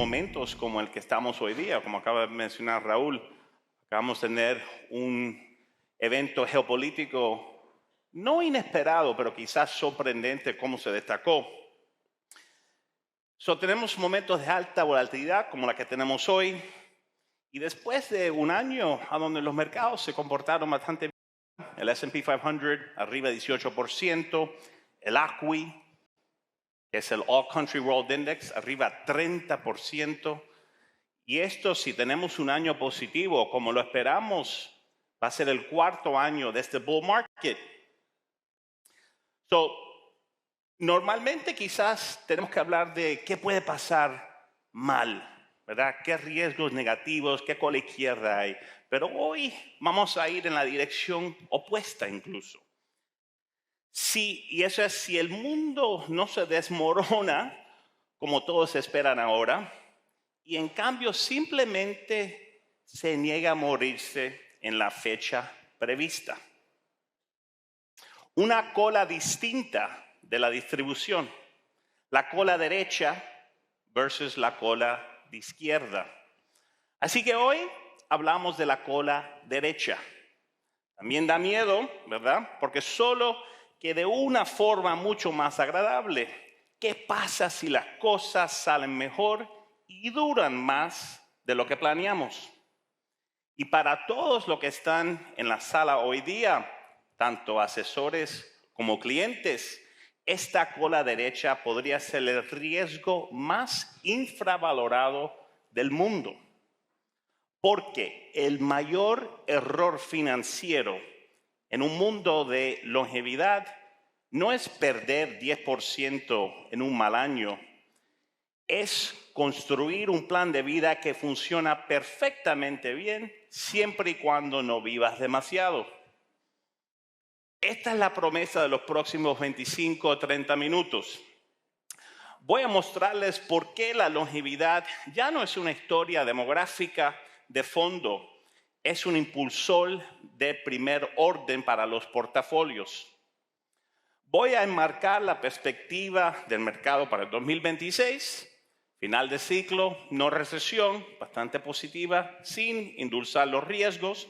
momentos como el que estamos hoy día, como acaba de mencionar Raúl, acabamos de tener un evento geopolítico no inesperado, pero quizás sorprendente cómo se destacó. Tenemos momentos de alta volatilidad como la que tenemos hoy, y después de un año a donde los mercados se comportaron bastante bien, el S&P 500 arriba 18%, el ACWI, que es el All Country World Index, arriba 30%. Y esto, si tenemos un año positivo, como lo esperamos, va a ser el cuarto año de este bull market. Normalmente quizás tenemos que hablar de qué puede pasar mal, ¿verdad? ¿Qué riesgos negativos, qué cola izquierda hay? Pero hoy vamos a ir en la dirección opuesta incluso. Y eso es, si el mundo no se desmorona, como todos esperan ahora, y en cambio simplemente se niega a morirse en la fecha prevista. Una cola distinta de la distribución, la cola derecha versus la cola de izquierda. Así que hoy hablamos de la cola derecha. También da miedo, ¿verdad? Porque solo que de una forma mucho más agradable. ¿Qué pasa si las cosas salen mejor y duran más de lo que planeamos? Y para todos los que están en la sala hoy día, tanto asesores como clientes, esta cola derecha podría ser el riesgo más infravalorado del mundo. Porque el mayor error financiero en un mundo de longevidad no es perder 10% en un mal año, es construir un plan de vida que funciona perfectamente bien siempre y cuando no vivas demasiado. Esta es la promesa de los próximos 25 o 30 minutos. Voy a mostrarles por qué la longevidad ya no es una historia demográfica de fondo, es un impulsor de primer orden para los portafolios. Voy a enmarcar la perspectiva del mercado para el 2026, final de ciclo, no recesión, bastante positiva, sin endulzar los riesgos.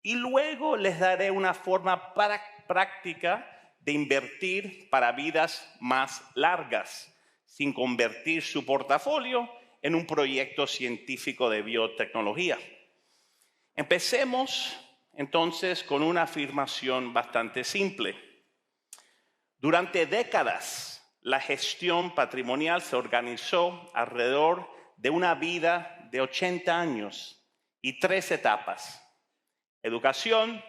Y luego les daré una forma práctica de invertir para vidas más largas, sin convertir su portafolio en un proyecto científico de biotecnología. Empecemos entonces con una afirmación bastante simple. Durante décadas, la gestión patrimonial se organizó alrededor de una vida de 80 años y 3 etapas: educación,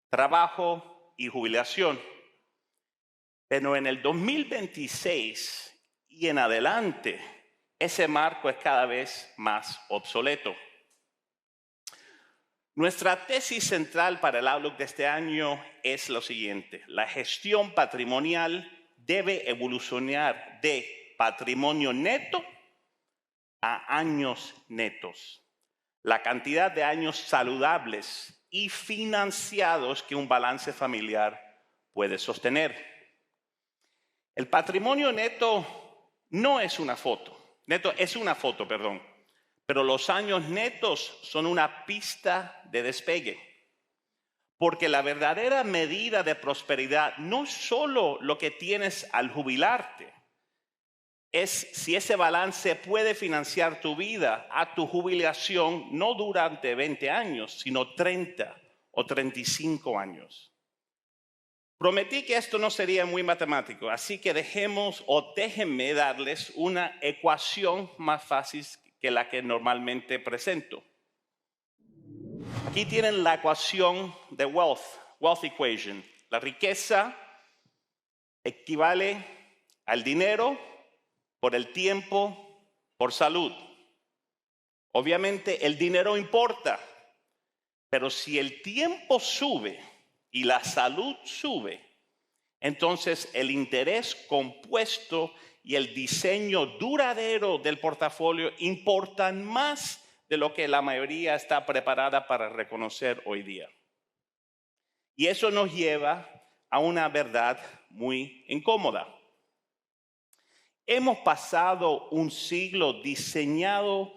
trabajo y jubilación. Pero en el 2026 y en adelante, ese marco es cada vez más obsoleto. Nuestra tesis central para el Outlook de este año es lo siguiente: la gestión patrimonial debe evolucionar de patrimonio neto a años netos. La cantidad de años saludables y financiados que un balance familiar puede sostener. El patrimonio neto no es una foto. Es una foto, pero los años netos son una pista de despegue. Porque la verdadera medida de prosperidad no es solo lo que tienes al jubilarte, es si ese balance puede financiar tu vida a tu jubilación, no durante 20 años, sino 30 o 35 años. Prometí que esto no sería muy matemático, así que déjenme darles una ecuación más fácil que la que normalmente presento. Aquí tienen la ecuación de wealth equation. La riqueza equivale al dinero por el tiempo, por salud. Obviamente el dinero importa, pero si el tiempo sube y la salud sube, entonces el interés compuesto y el diseño duradero del portafolio importan más de lo que la mayoría está preparada para reconocer hoy día. Y eso nos lleva a una verdad muy incómoda. Hemos pasado un siglo diseñando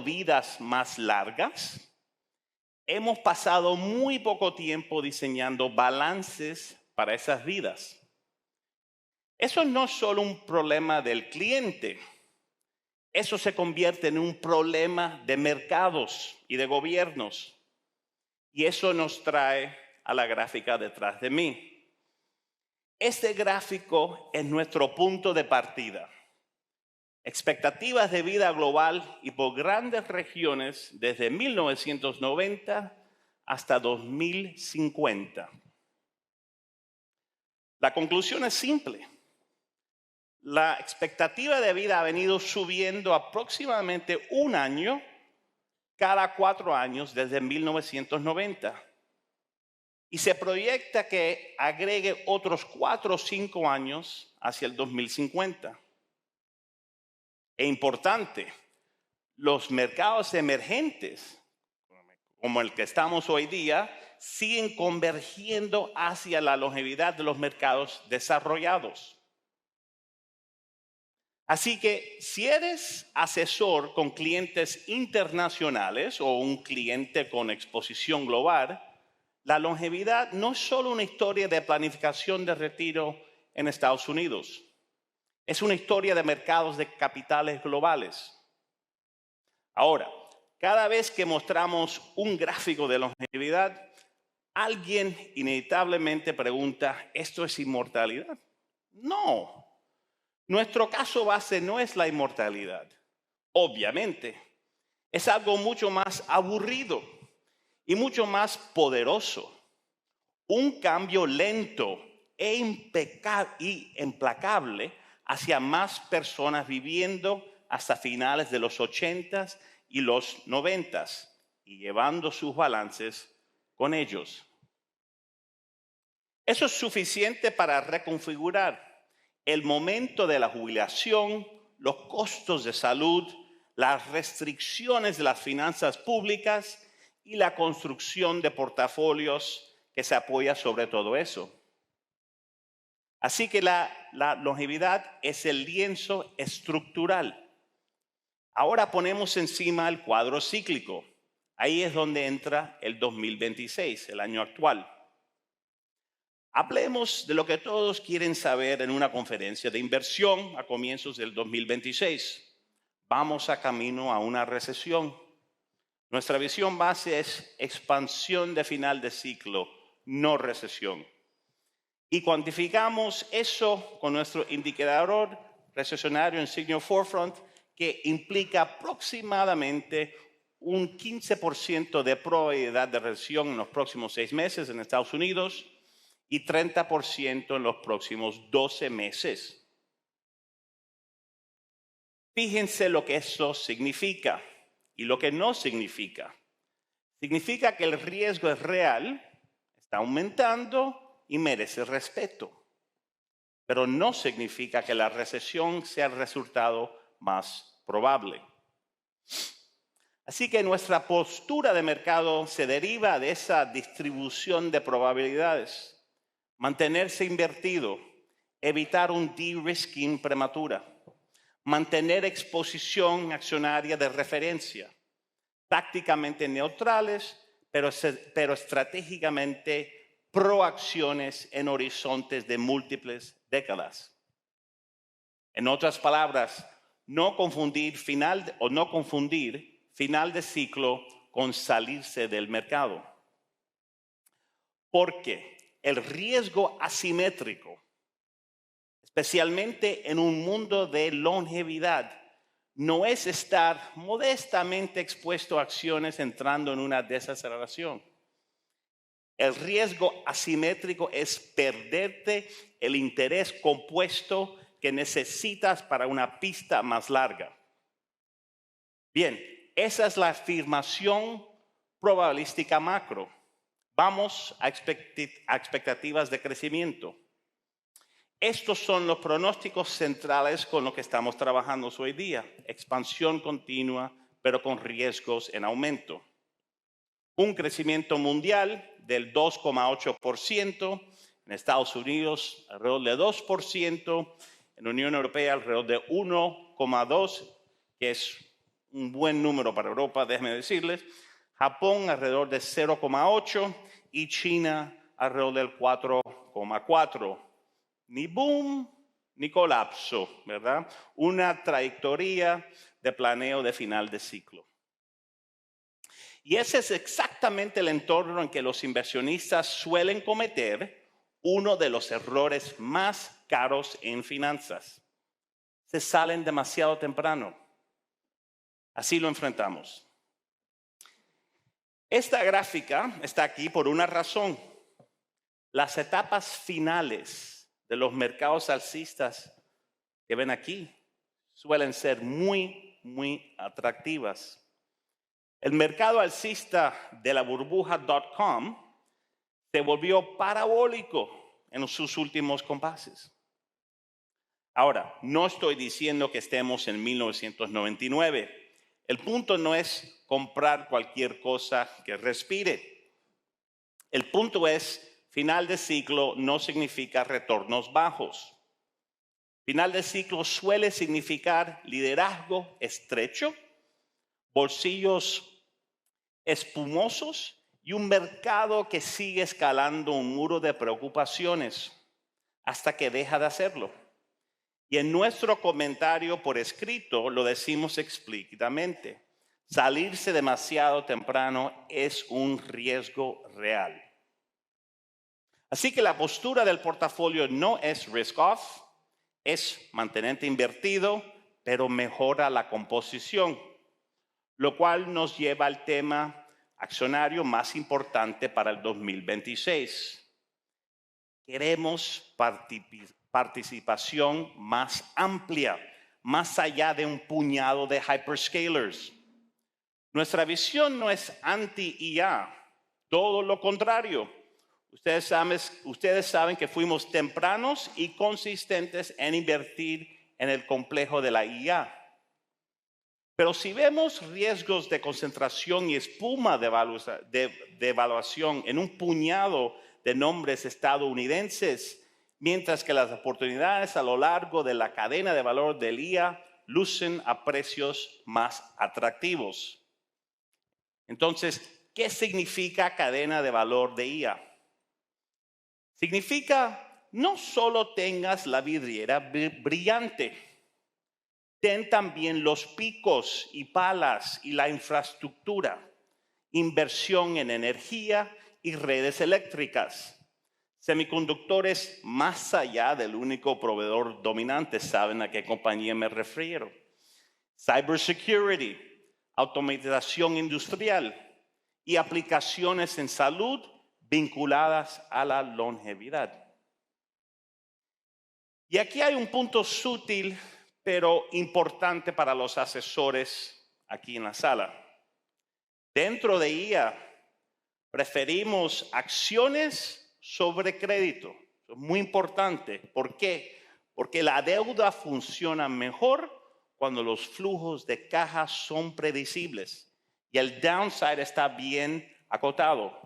vidas más largas. Hemos pasado muy poco tiempo diseñando balances para esas vidas. Eso no es solo un problema del cliente. Eso se convierte en un problema de mercados y de gobiernos. Y eso nos trae a la gráfica detrás de mí. Este gráfico es nuestro punto de partida. Expectativas de vida global y por grandes regiones desde 1990 hasta 2050. La conclusión es simple. La expectativa de vida ha venido subiendo aproximadamente un año cada 4 años desde 1990. Y se proyecta que agregue otros 4 o 5 años hacia el 2050. E importante, los mercados emergentes, como el que estamos hoy día, siguen convergiendo hacia la longevidad de los mercados desarrollados. Así que si eres asesor con clientes internacionales o un cliente con exposición global, la longevidad no es solo una historia de planificación de retiro en Estados Unidos. Es una historia de mercados de capitales globales. Ahora, cada vez que mostramos un gráfico de longevidad, alguien inevitablemente pregunta, ¿esto es inmortalidad? No. Nuestro caso base no es la inmortalidad. Obviamente, es algo mucho más aburrido y mucho más poderoso. Un cambio lento e implacable hacia más personas viviendo hasta finales de los 80s y los 90s y llevando sus balances con ellos. Eso es suficiente para reconfigurar el momento de la jubilación, los costos de salud, las restricciones de las finanzas públicas y la construcción de portafolios que se apoya sobre todo eso. Así que la longevidad es el lienzo estructural. Ahora ponemos encima el cuadro cíclico. Ahí es donde entra el 2026, el año actual. Hablemos de lo que todos quieren saber en una conferencia de inversión a comienzos del 2026. Vamos a camino a una recesión. Nuestra visión base es expansión de final de ciclo, no recesión. Y cuantificamos eso con nuestro indicador recesionario insignia Forefront, que implica aproximadamente un 15% de probabilidad de recesión en los próximos 6 meses en Estados Unidos y 30% en los próximos 12 meses. Fíjense lo que eso significa y lo que no significa. Significa que el riesgo es real, está aumentando y merece respeto. Pero no significa que la recesión sea el resultado más probable. Así que nuestra postura de mercado se deriva de esa distribución de probabilidades. Mantenerse invertido, evitar un de-risking prematura, mantener exposición accionaria de referencia, tácticamente neutrales, pero estratégicamente proacciones en horizontes de múltiples décadas. En otras palabras, no confundir final de ciclo con salirse del mercado. Porque el riesgo asimétrico, especialmente en un mundo de longevidad, no es estar modestamente expuesto a acciones entrando en una desaceleración. El riesgo asimétrico es perderte el interés compuesto que necesitas para una pista más larga. Bien, esa es la afirmación probabilística macro. Vamos a expectativas de crecimiento. Estos son los pronósticos centrales con los que estamos trabajando hoy día. Expansión continua, pero con riesgos en aumento. Un crecimiento mundial del 2,8%, en Estados Unidos alrededor de 2%, En la Unión Europea alrededor de 1,2, que es un buen número para Europa, déjenme decirles. Japón alrededor de 0,8 y China alrededor del 4,4. Ni boom ni colapso, ¿verdad? Una trayectoria de planeo de final de ciclo. Y ese es exactamente el entorno en que los inversionistas suelen cometer uno de los errores más caros en finanzas. Se salen demasiado temprano. Así lo enfrentamos. Esta gráfica está aquí por una razón. Las etapas finales de los mercados alcistas que ven aquí suelen ser muy, muy atractivas. El mercado alcista de la burbuja.com se volvió parabólico en sus últimos compases. Ahora, no estoy diciendo que estemos en 1999. El punto no es comprar cualquier cosa que respire. El punto es, final de ciclo no significa retornos bajos. Final de ciclo suele significar liderazgo estrecho, bolsillos espumosos y un mercado que sigue escalando un muro de preocupaciones hasta que deja de hacerlo. Y en nuestro comentario por escrito lo decimos explícitamente. Salirse demasiado temprano es un riesgo real. Así que la postura del portafolio no es risk off, es mantenerte invertido, pero mejora la composición, lo cual nos lleva al tema accionario más importante para el 2026. Queremos participación más amplia, más allá de un puñado de hyperscalers. Nuestra visión no es anti-IA, todo lo contrario. Ustedes saben que fuimos tempranos y consistentes en invertir en el complejo de la IA. Pero si vemos riesgos de concentración y espuma de evaluación en un puñado de nombres estadounidenses, mientras que las oportunidades a lo largo de la cadena de valor del IA lucen a precios más atractivos. Entonces, ¿qué significa cadena de valor de IA? Significa no solo tengas la vidriera brillante, ten también los picos y palas y la infraestructura, inversión en energía y redes eléctricas, semiconductores más allá del único proveedor dominante, saben a qué compañía me refiero, cybersecurity, automatización industrial y aplicaciones en salud vinculadas a la longevidad. Y aquí hay un punto sutil pero importante para los asesores aquí en la sala. Dentro de IA, preferimos acciones sobre crédito. Eso es muy importante. ¿Por qué? Porque la deuda funciona mejor cuando los flujos de caja son predecibles y el downside está bien acotado.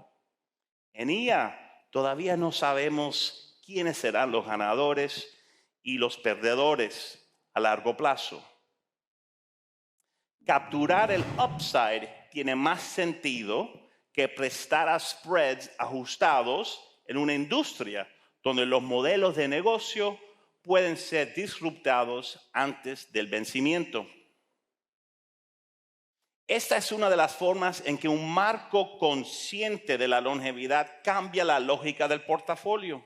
En IA todavía no sabemos quiénes serán los ganadores y los perdedores a largo plazo. Capturar el upside tiene más sentido que prestar a spreads ajustados en una industria donde los modelos de negocio pueden ser disruptados antes del vencimiento. Esta es una de las formas en que un marco consciente de la longevidad cambia la lógica del portafolio.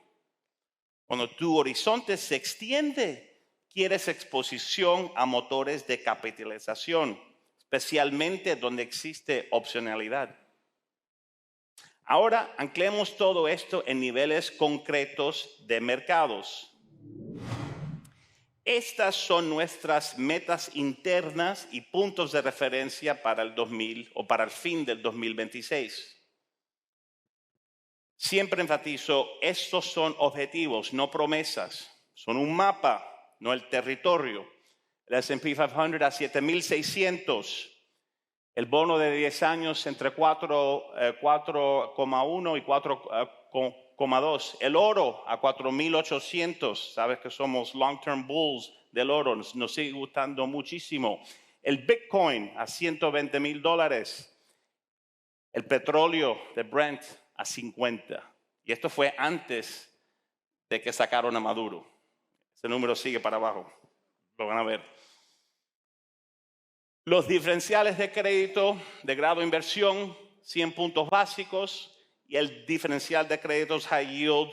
Cuando tu horizonte se extiende, quieres exposición a motores de capitalización, especialmente donde existe opcionalidad. Ahora anclemos todo esto en niveles concretos de mercados. Estas son nuestras metas internas y puntos de referencia para el fin del 2026. Siempre enfatizo, estos son objetivos, no promesas. Son un mapa, no el territorio. El S&P 500 a 7,600. El bono de 10 años entre 4,1 y 4,2. El oro a 4,800. Sabes que somos long-term bulls del oro. Nos sigue gustando muchísimo. El Bitcoin a $120,000. El petróleo de Brent a 50. Y esto fue antes de que sacaron a Maduro. Ese número sigue para abajo. Lo van a ver. Los diferenciales de crédito de grado de inversión, 100 puntos básicos. Y el diferencial de créditos high yield,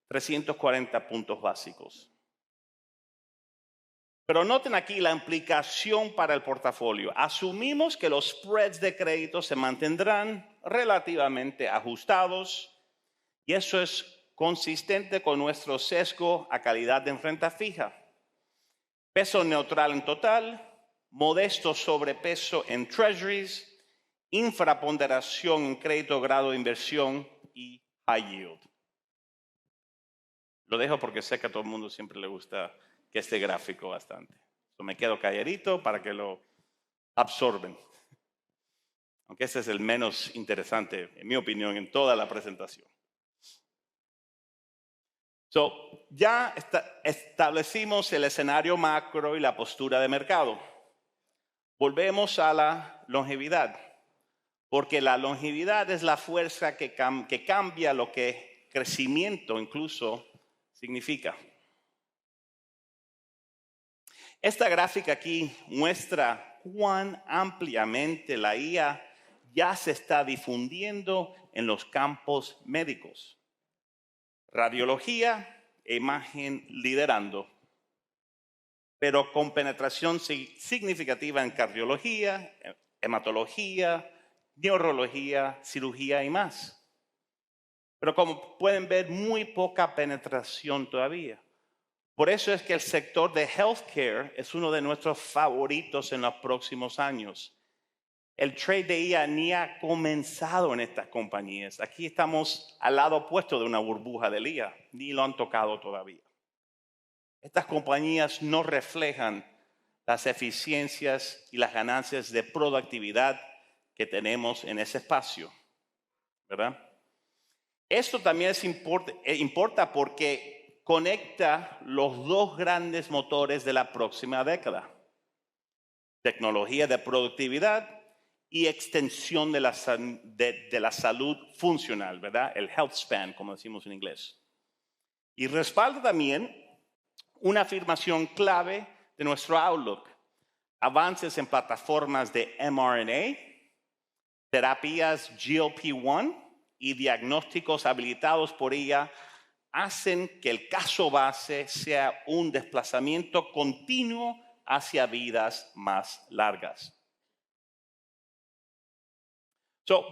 340 puntos básicos. Pero noten aquí la implicación para el portafolio. Asumimos que los spreads de crédito se mantendrán relativamente ajustados y eso es consistente con nuestro sesgo a calidad de renta fija. Peso neutral en total, modesto sobrepeso en treasuries, infraponderación en crédito grado de inversión y high yield. Lo dejo porque sé que a todo el mundo siempre le gusta que este gráfico bastante. Me quedo calladito para que lo absorben. Aunque este es el menos interesante, en mi opinión, en toda la presentación. Ya establecimos el escenario macro y la postura de mercado. Volvemos a la longevidad, porque la longevidad es la fuerza que cambia lo que crecimiento incluso significa. Esta gráfica aquí muestra cuán ampliamente la IA ya se está difundiendo en los campos médicos. Radiología e imagen liderando, pero con penetración significativa en cardiología, hematología, neurología, cirugía y más. Pero como pueden ver, muy poca penetración todavía. Por eso es que el sector de healthcare es uno de nuestros favoritos en los próximos años. El trade de IA ni ha comenzado en estas compañías. Aquí estamos al lado opuesto de una burbuja de IA, ni lo han tocado todavía. Estas compañías no reflejan las eficiencias y las ganancias de productividad que tenemos en ese espacio, ¿verdad? Esto también importa porque conecta los dos grandes motores de la próxima década. Tecnología de productividad y extensión de la salud funcional, ¿verdad? El health span, como decimos en inglés. Y respalda también una afirmación clave de nuestro outlook. Avances en plataformas de mRNA, terapias GLP-1 y diagnósticos habilitados por ella hacen que el caso base sea un desplazamiento continuo hacia vidas más largas.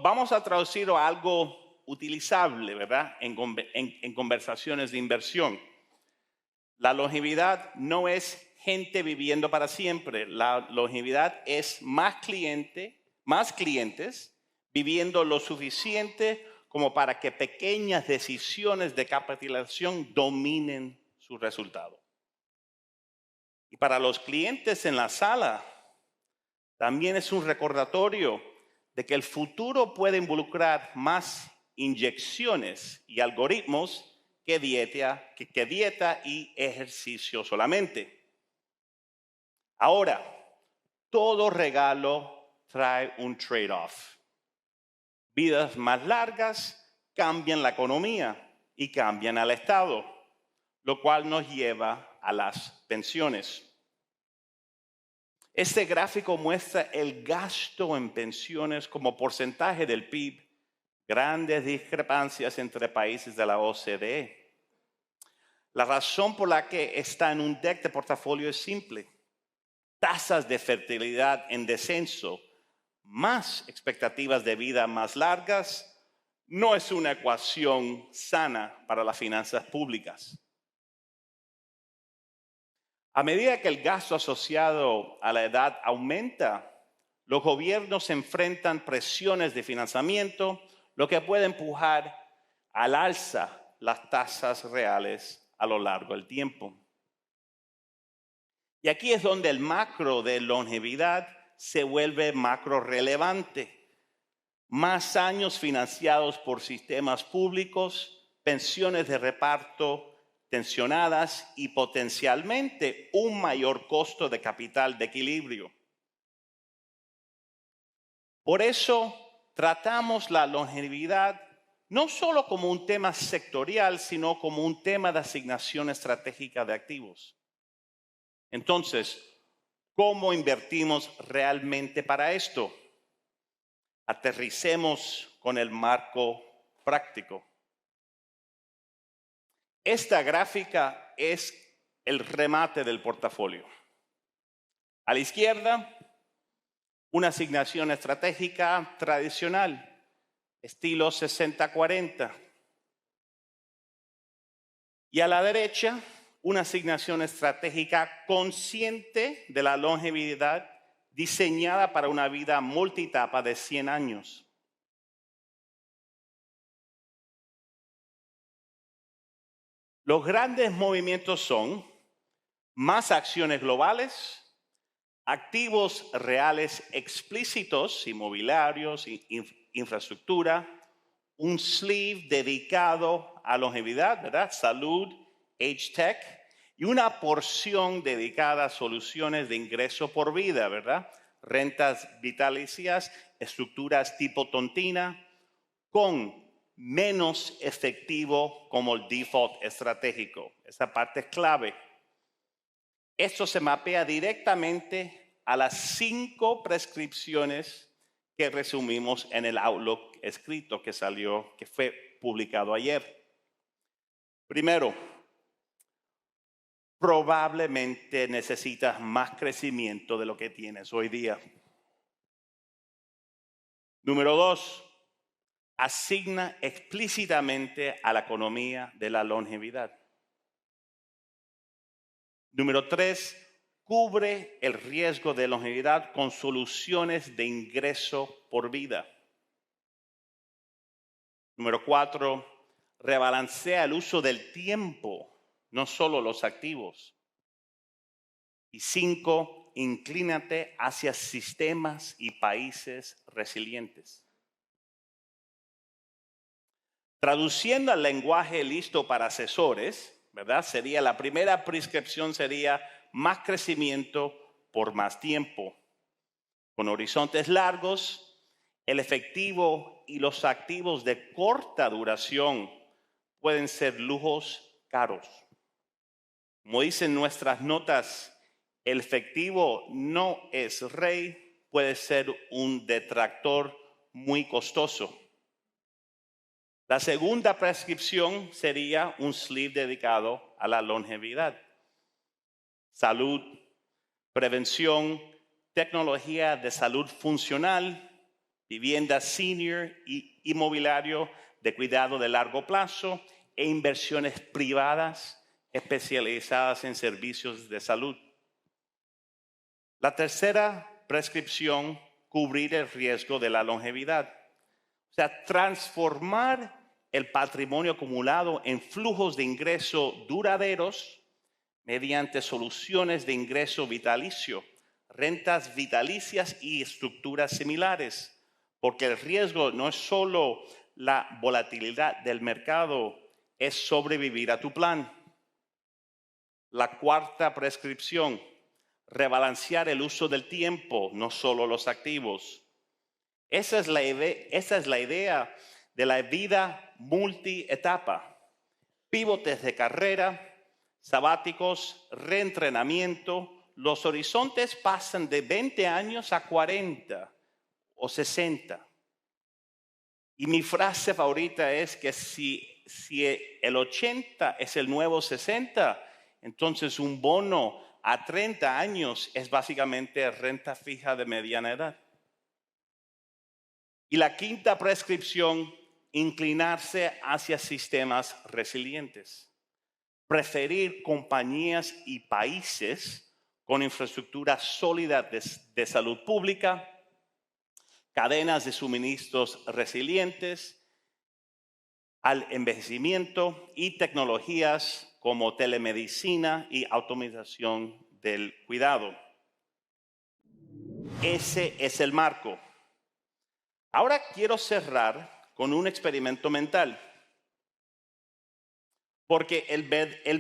Vamos a traducirlo a algo utilizable, ¿verdad? En conversaciones de inversión. La longevidad no es gente viviendo para siempre. La longevidad es más clientes viviendo lo suficiente como para que pequeñas decisiones de capitalización dominen su resultado. Y para los clientes en la sala, también es un recordatorio de que el futuro puede involucrar más inyecciones y algoritmos que dieta y ejercicio solamente. Ahora, todo regalo trae un trade-off. Vidas más largas cambian la economía y cambian al Estado, lo cual nos lleva a las pensiones. Este gráfico muestra el gasto en pensiones como porcentaje del PIB, grandes discrepancias entre países de la OCDE. La razón por la que está en un deck de portafolio es simple. Tasas de fertilidad en descenso, más expectativas de vida más largas, no es una ecuación sana para las finanzas públicas. A medida que el gasto asociado a la edad aumenta, los gobiernos enfrentan presiones de financiamiento, lo que puede empujar al alza las tasas reales a lo largo del tiempo. Y aquí es donde el macro de longevidad se vuelve macro relevante. Más años financiados por sistemas públicos, pensiones de reparto tensionadas y potencialmente un mayor costo de capital de equilibrio. Por eso tratamos la longevidad no solo como un tema sectorial, sino como un tema de asignación estratégica de activos. Entonces, ¿cómo invertimos realmente para esto? Aterricemos con el marco práctico. Esta gráfica es el remate del portafolio. A la izquierda, una asignación estratégica tradicional, estilo 60-40. Y a la derecha, una asignación estratégica consciente de la longevidad diseñada para una vida multietapa de 100 años. Los grandes movimientos son más acciones globales, activos reales explícitos, inmobiliarios, infraestructura, un sleeve dedicado a longevidad, ¿verdad? Salud, age tech, y una porción dedicada a soluciones de ingreso por vida, ¿verdad? Rentas vitalicias, estructuras tipo tontina, con menos efectivo como el default estratégico. Esa parte es clave. Esto se mapea directamente a las 5 prescripciones que resumimos en el Outlook escrito que salió, que fue publicado ayer. Primero, probablemente necesitas más crecimiento de lo que tienes hoy día. Número 2, asigna explícitamente a la economía de la longevidad. Número 3, cubre el riesgo de longevidad con soluciones de ingreso por vida. Número 4, rebalancea el uso del tiempo, no solo los activos. Y 5, inclínate hacia sistemas y países resilientes. Traduciendo al lenguaje listo para asesores, ¿verdad? La primera prescripción sería más crecimiento por más tiempo. Con horizontes largos, el efectivo y los activos de corta duración pueden ser lujos caros. Como dicen nuestras notas, el efectivo no es rey, puede ser un detractor muy costoso. La segunda prescripción sería un sleeve dedicado a la longevidad. Salud, prevención, tecnología de salud funcional, vivienda senior y inmobiliario de cuidado de largo plazo e inversiones privadas especializadas en servicios de salud. La tercera prescripción, cubrir el riesgo de la longevidad. O sea, transformar el patrimonio acumulado en flujos de ingreso duraderos mediante soluciones de ingreso vitalicio, rentas vitalicias y estructuras similares, porque el riesgo no es solo la volatilidad del mercado, es sobrevivir a tu plan. La cuarta prescripción, rebalancear el uso del tiempo, no solo los activos. Esa es la idea de la vida multietapa. Pivotes de carrera, sabáticos, reentrenamiento. Los horizontes pasan de 20 años a 40 o 60. Y mi frase favorita es que si el 80 es el nuevo 60, entonces un bono a 30 años es básicamente renta fija de mediana edad. Y la quinta prescripción, inclinarse hacia sistemas resilientes. Preferir compañías y países con infraestructura sólida de salud pública, cadenas de suministros resilientes al envejecimiento y tecnologías como telemedicina y automatización del cuidado. Ese es el marco. Ahora quiero cerrar con un experimento mental. Porque el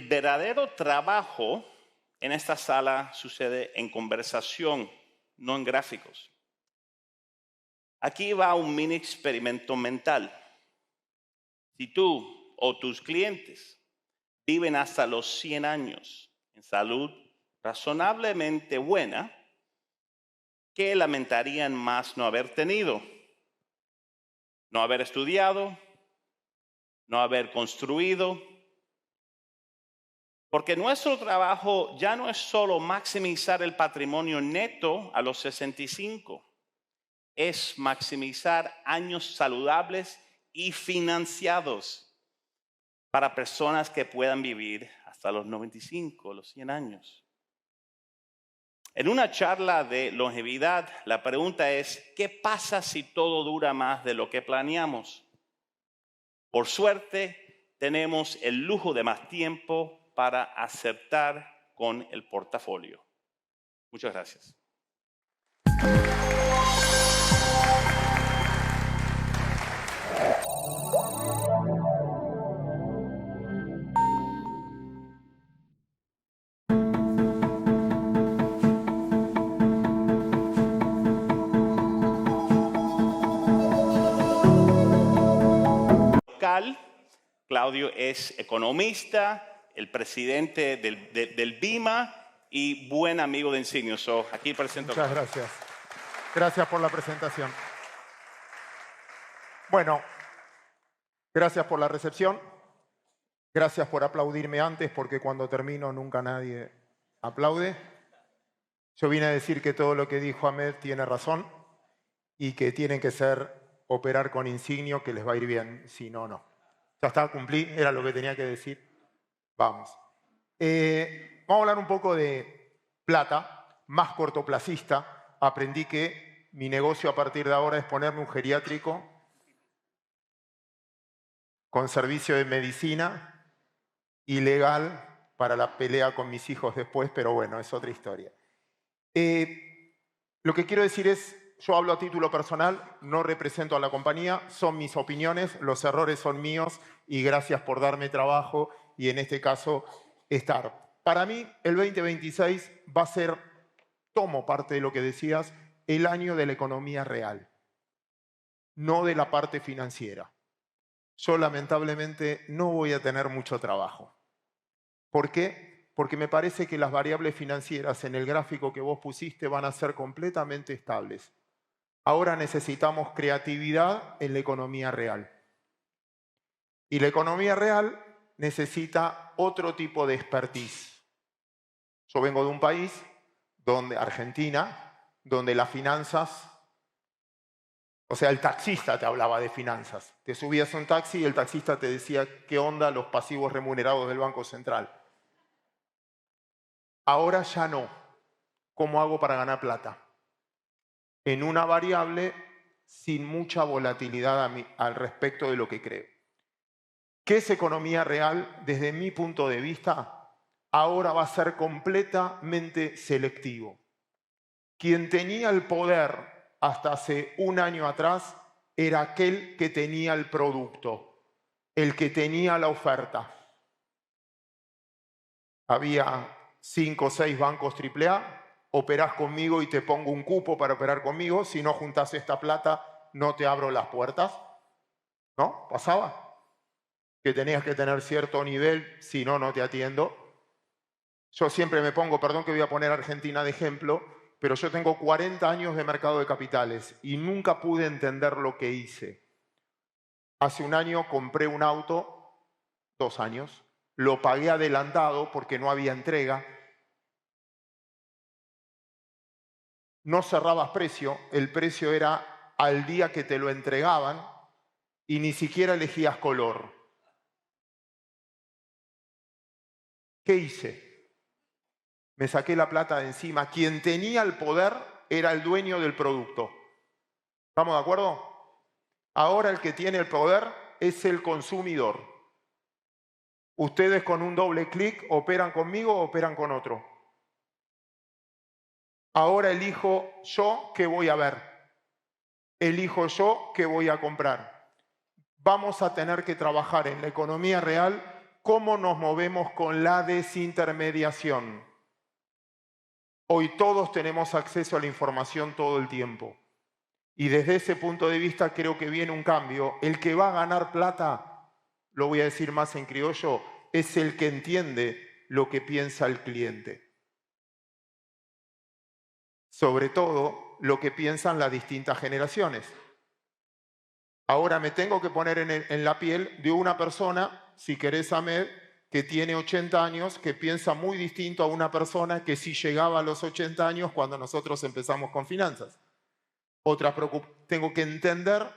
verdadero trabajo en esta sala sucede en conversación, no en gráficos. Aquí va un mini experimento mental. Si tú o tus clientes viven hasta los 100 años en salud razonablemente buena, ¿qué lamentarían más no haber tenido? No haber estudiado, no haber construido. Porque nuestro trabajo ya no es solo maximizar el patrimonio neto a los 65, es maximizar años saludables y financiados para personas que puedan vivir hasta los 95, los 100 años. En una charla de longevidad, la pregunta es, ¿qué pasa si todo dura más de lo que planeamos? Por suerte, tenemos el lujo de más tiempo para acertar con el portafolio. Muchas gracias. Claudio es economista, el presidente del BIMA y buen amigo de Insignio. Aquí presento. Muchas gracias. Gracias por la presentación. Bueno, gracias por la recepción. Gracias por aplaudirme antes, porque cuando termino nunca nadie aplaude. Yo vine a decir que todo lo que dijo Ahmed tiene razón y que tienen que operar con Insignio, que les va a ir bien, si no, no. Ya está, cumplí, era lo que tenía que decir. Vamos. Vamos a hablar un poco de plata, más cortoplacista. Aprendí que mi negocio a partir de ahora es ponerme un geriátrico con servicio de medicina ilegal para la pelea con mis hijos después, pero bueno, es otra historia. Lo que quiero decir es, yo hablo a título personal, no represento a la compañía, son mis opiniones, los errores son míos y gracias por darme trabajo y en este caso estar. Para mí, el 2026 va a ser, tomo parte de lo que decías, el año de la economía real, no de la parte financiera. Yo lamentablemente no voy a tener mucho trabajo. ¿Por qué? Porque me parece que las variables financieras en el gráfico que vos pusiste van a ser completamente estables. Ahora necesitamos creatividad en la economía real. Y la economía real necesita otro tipo de expertise. Yo vengo de un país, Argentina, donde las finanzas, o sea, el taxista te hablaba de finanzas. Te subías a un taxi y el taxista te decía qué onda los pasivos remunerados del Banco Central. Ahora ya no. ¿Cómo hago para ganar plata? En una variable sin mucha volatilidad al respecto de lo que creo. ¿Qué es economía real? Desde mi punto de vista, ahora va a ser completamente selectivo. Quien tenía el poder hasta hace un año atrás era aquel que tenía el producto, el que tenía la oferta. Había 5 o 6 bancos AAA, operás conmigo y te pongo un cupo para operar conmigo, si no juntás esta plata no te abro las puertas. ¿No? ¿Pasaba? Que tenías que tener cierto nivel, si no, no te atiendo. Yo siempre me pongo, perdón que voy a poner a Argentina de ejemplo, pero yo tengo 40 años de mercado de capitales y nunca pude entender lo que hice. Hace un año compré un auto, 2 años, lo pagué adelantado porque no había entrega. No cerrabas precio, el precio era al día que te lo entregaban y ni siquiera elegías color. ¿Qué hice? Me saqué la plata de encima. Quien tenía el poder era el dueño del producto. ¿Estamos de acuerdo? Ahora el que tiene el poder es el consumidor. Ustedes con un doble clic operan conmigo o operan con otro. Ahora elijo yo qué voy a ver. Elijo yo qué voy a comprar. Vamos a tener que trabajar en la economía real cómo nos movemos con la desintermediación. Hoy todos tenemos acceso a la información todo el tiempo. Y desde ese punto de vista creo que viene un cambio. El que va a ganar plata, lo voy a decir más en criollo, es el que entiende lo que piensa el cliente. Sobre todo lo que piensan las distintas generaciones. Ahora me tengo que poner en la piel de una persona, si querés, Ahmed, que tiene 80 años, que piensa muy distinto a una persona que sí llegaba a los 80 años cuando nosotros empezamos con finanzas. Tengo que entender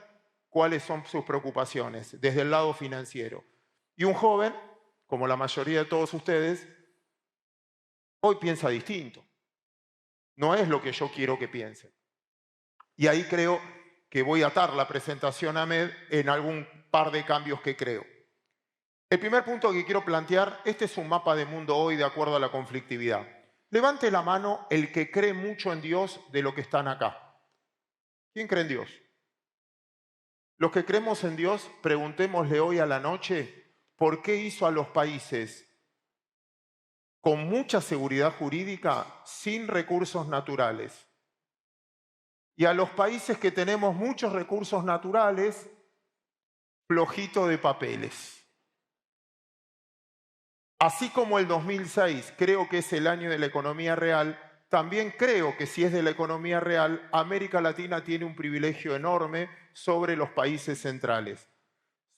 cuáles son sus preocupaciones desde el lado financiero. Y un joven, como la mayoría de todos ustedes, hoy piensa distinto. No es lo que yo quiero que piense. Y ahí creo que voy a atar la presentación a Ahmed en algún par de cambios que creo. El primer punto que quiero plantear, este es un mapa de mundo hoy de acuerdo a la conflictividad. Levante la mano el que cree mucho en Dios de lo que están acá. ¿Quién cree en Dios? Los que creemos en Dios, preguntémosle hoy a la noche, ¿por qué hizo a los países con mucha seguridad jurídica sin recursos naturales? Y a los países que tenemos muchos recursos naturales, flojito de papeles. Así como el 2006 creo que es el año de la economía real, también creo que si es de la economía real, América Latina tiene un privilegio enorme sobre los países centrales.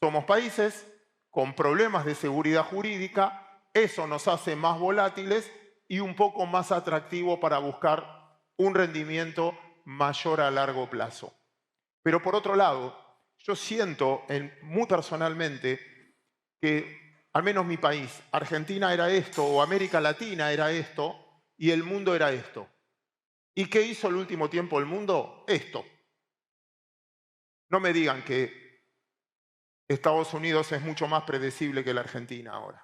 Somos países con problemas de seguridad jurídica, eso nos hace más volátiles y un poco más atractivo para buscar un rendimiento mayor a largo plazo. Pero por otro lado, yo siento muy personalmente que al menos mi país, Argentina era esto, o América Latina era esto, y el mundo era esto. ¿Y qué hizo el último tiempo el mundo? Esto. No me digan que Estados Unidos es mucho más predecible que la Argentina ahora.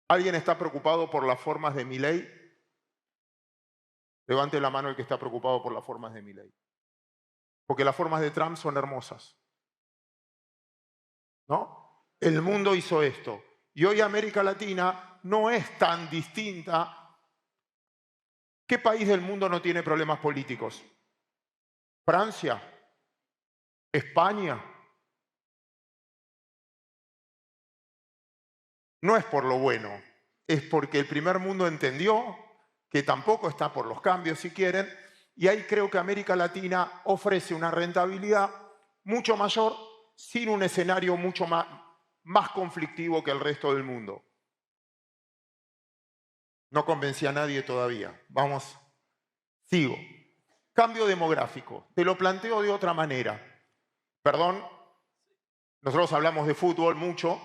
¿Alguien está preocupado por las formas de Milei? Levante la mano el que está preocupado por las formas de Milei. Porque las formas de Trump son hermosas. ¿No? El mundo hizo esto. Y hoy América Latina no es tan distinta. ¿Qué país del mundo no tiene problemas políticos? Francia, España. No es por lo bueno, es porque el primer mundo entendió que tampoco está por los cambios, si quieren, y ahí creo que América Latina ofrece una rentabilidad mucho mayor sin un escenario mucho más conflictivo que el resto del mundo. No convencí a nadie todavía. Vamos, sigo. Cambio demográfico. Te lo planteo de otra manera. Perdón, nosotros hablamos de fútbol mucho.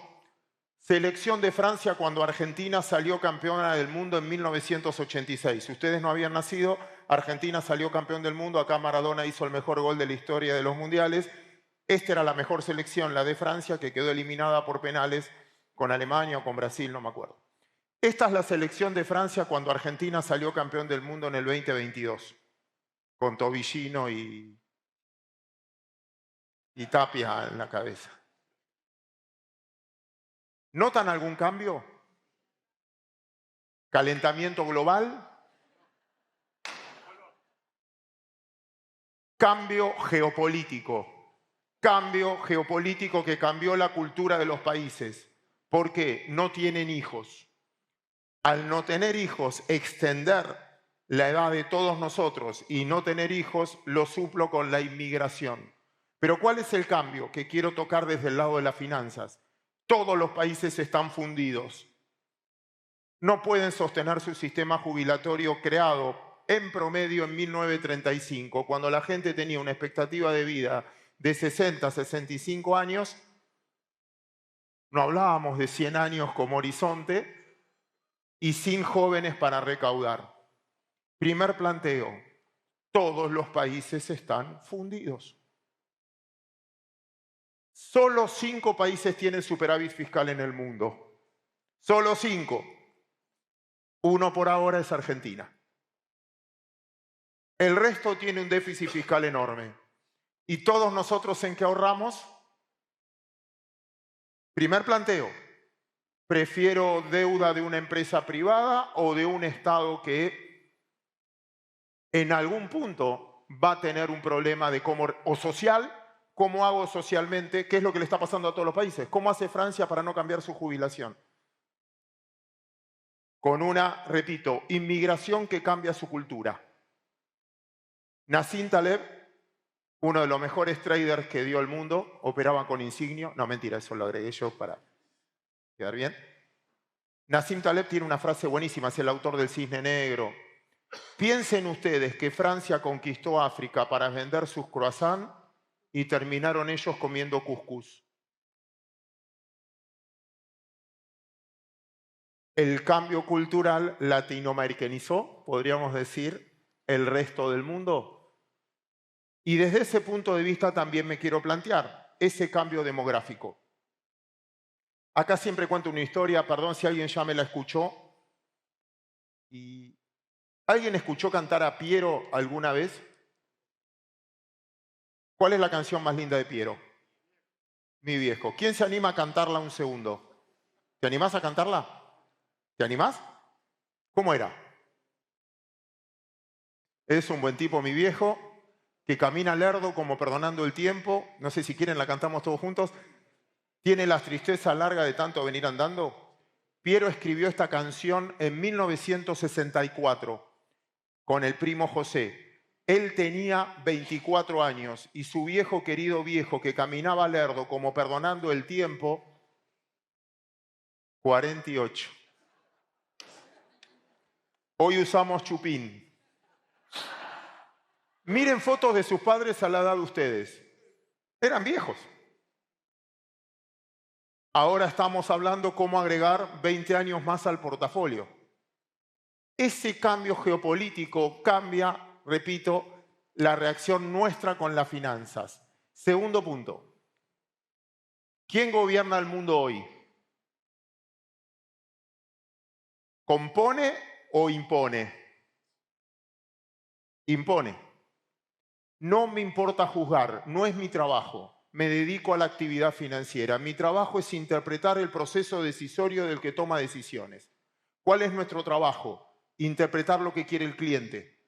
Selección de Francia cuando Argentina salió campeona del mundo en 1986. Ustedes no habían nacido, Argentina salió campeón del mundo, acá Maradona hizo el mejor gol de la historia de los mundiales. Esta era la mejor selección, la de Francia, que quedó eliminada por penales con Alemania o con Brasil, no me acuerdo. Esta es la selección de Francia cuando Argentina salió campeón del mundo en el 2022, con Tobillino y Tapia en la cabeza. ¿Notan algún cambio? ¿Calentamiento global? Cambio geopolítico. Cambio geopolítico que cambió la cultura de los países. ¿Por qué? No tienen hijos. Al no tener hijos, extender la edad de todos nosotros y no tener hijos, lo suplo con la inmigración. Pero ¿cuál es el cambio que quiero tocar desde el lado de las finanzas? Todos los países están fundidos. No pueden sostener su sistema jubilatorio creado en promedio en 1935, cuando la gente tenía una expectativa de vida de 60 a 65 años. No hablábamos de 100 años como horizonte y sin jóvenes para recaudar. Primer planteo, todos los países están fundidos. Solo 5 países tienen superávit fiscal en el mundo. Solo 5. Uno por ahora es Argentina. El resto tiene un déficit fiscal enorme. ¿Y todos nosotros en qué ahorramos? Primer planteo, prefiero deuda de una empresa privada o de un Estado que en algún punto va a tener un problema de cómo, o social, cómo hago socialmente, qué es lo que le está pasando a todos los países, cómo hace Francia para no cambiar su jubilación. Con una, repito, inmigración que cambia su cultura. Nassim Taleb, uno de los mejores traders que dio el mundo, operaba con insignio. No, mentira, eso lo agregué yo para quedar bien. Nassim Taleb tiene una frase buenísima, es el autor del Cisne Negro. Piensen ustedes que Francia conquistó África para vender sus croissants y terminaron ellos comiendo cuscús. El cambio cultural latinoamericanizó, podríamos decir, el resto del mundo. Y desde ese punto de vista también me quiero plantear ese cambio demográfico. Acá siempre cuento una historia, perdón si alguien ya me la escuchó. ¿Alguien escuchó cantar a Piero alguna vez? ¿Cuál es la canción más linda de Piero? Mi viejo. ¿Quién se anima a cantarla un segundo? ¿Te animás a cantarla? ¿Te animás? ¿Cómo era? Es un buen tipo, mi viejo, que camina lerdo como perdonando el tiempo. No sé si quieren, la cantamos todos juntos. Tiene la tristeza larga de tanto venir andando. Piero escribió esta canción en 1964 con el primo José. Él tenía 24 años y su viejo querido viejo que caminaba lerdo como perdonando el tiempo, 48. Hoy usamos chupín. Miren fotos de sus padres a la edad de ustedes. Eran viejos. Ahora estamos hablando cómo agregar 20 años más al portafolio. Ese cambio geopolítico cambia, repito, la reacción nuestra con las finanzas. Segundo punto. ¿Quién gobierna el mundo hoy? ¿Compone o impone? Impone. No me importa juzgar, no es mi trabajo. Me dedico a la actividad financiera. Mi trabajo es interpretar el proceso decisorio del que toma decisiones. ¿Cuál es nuestro trabajo? Interpretar lo que quiere el cliente.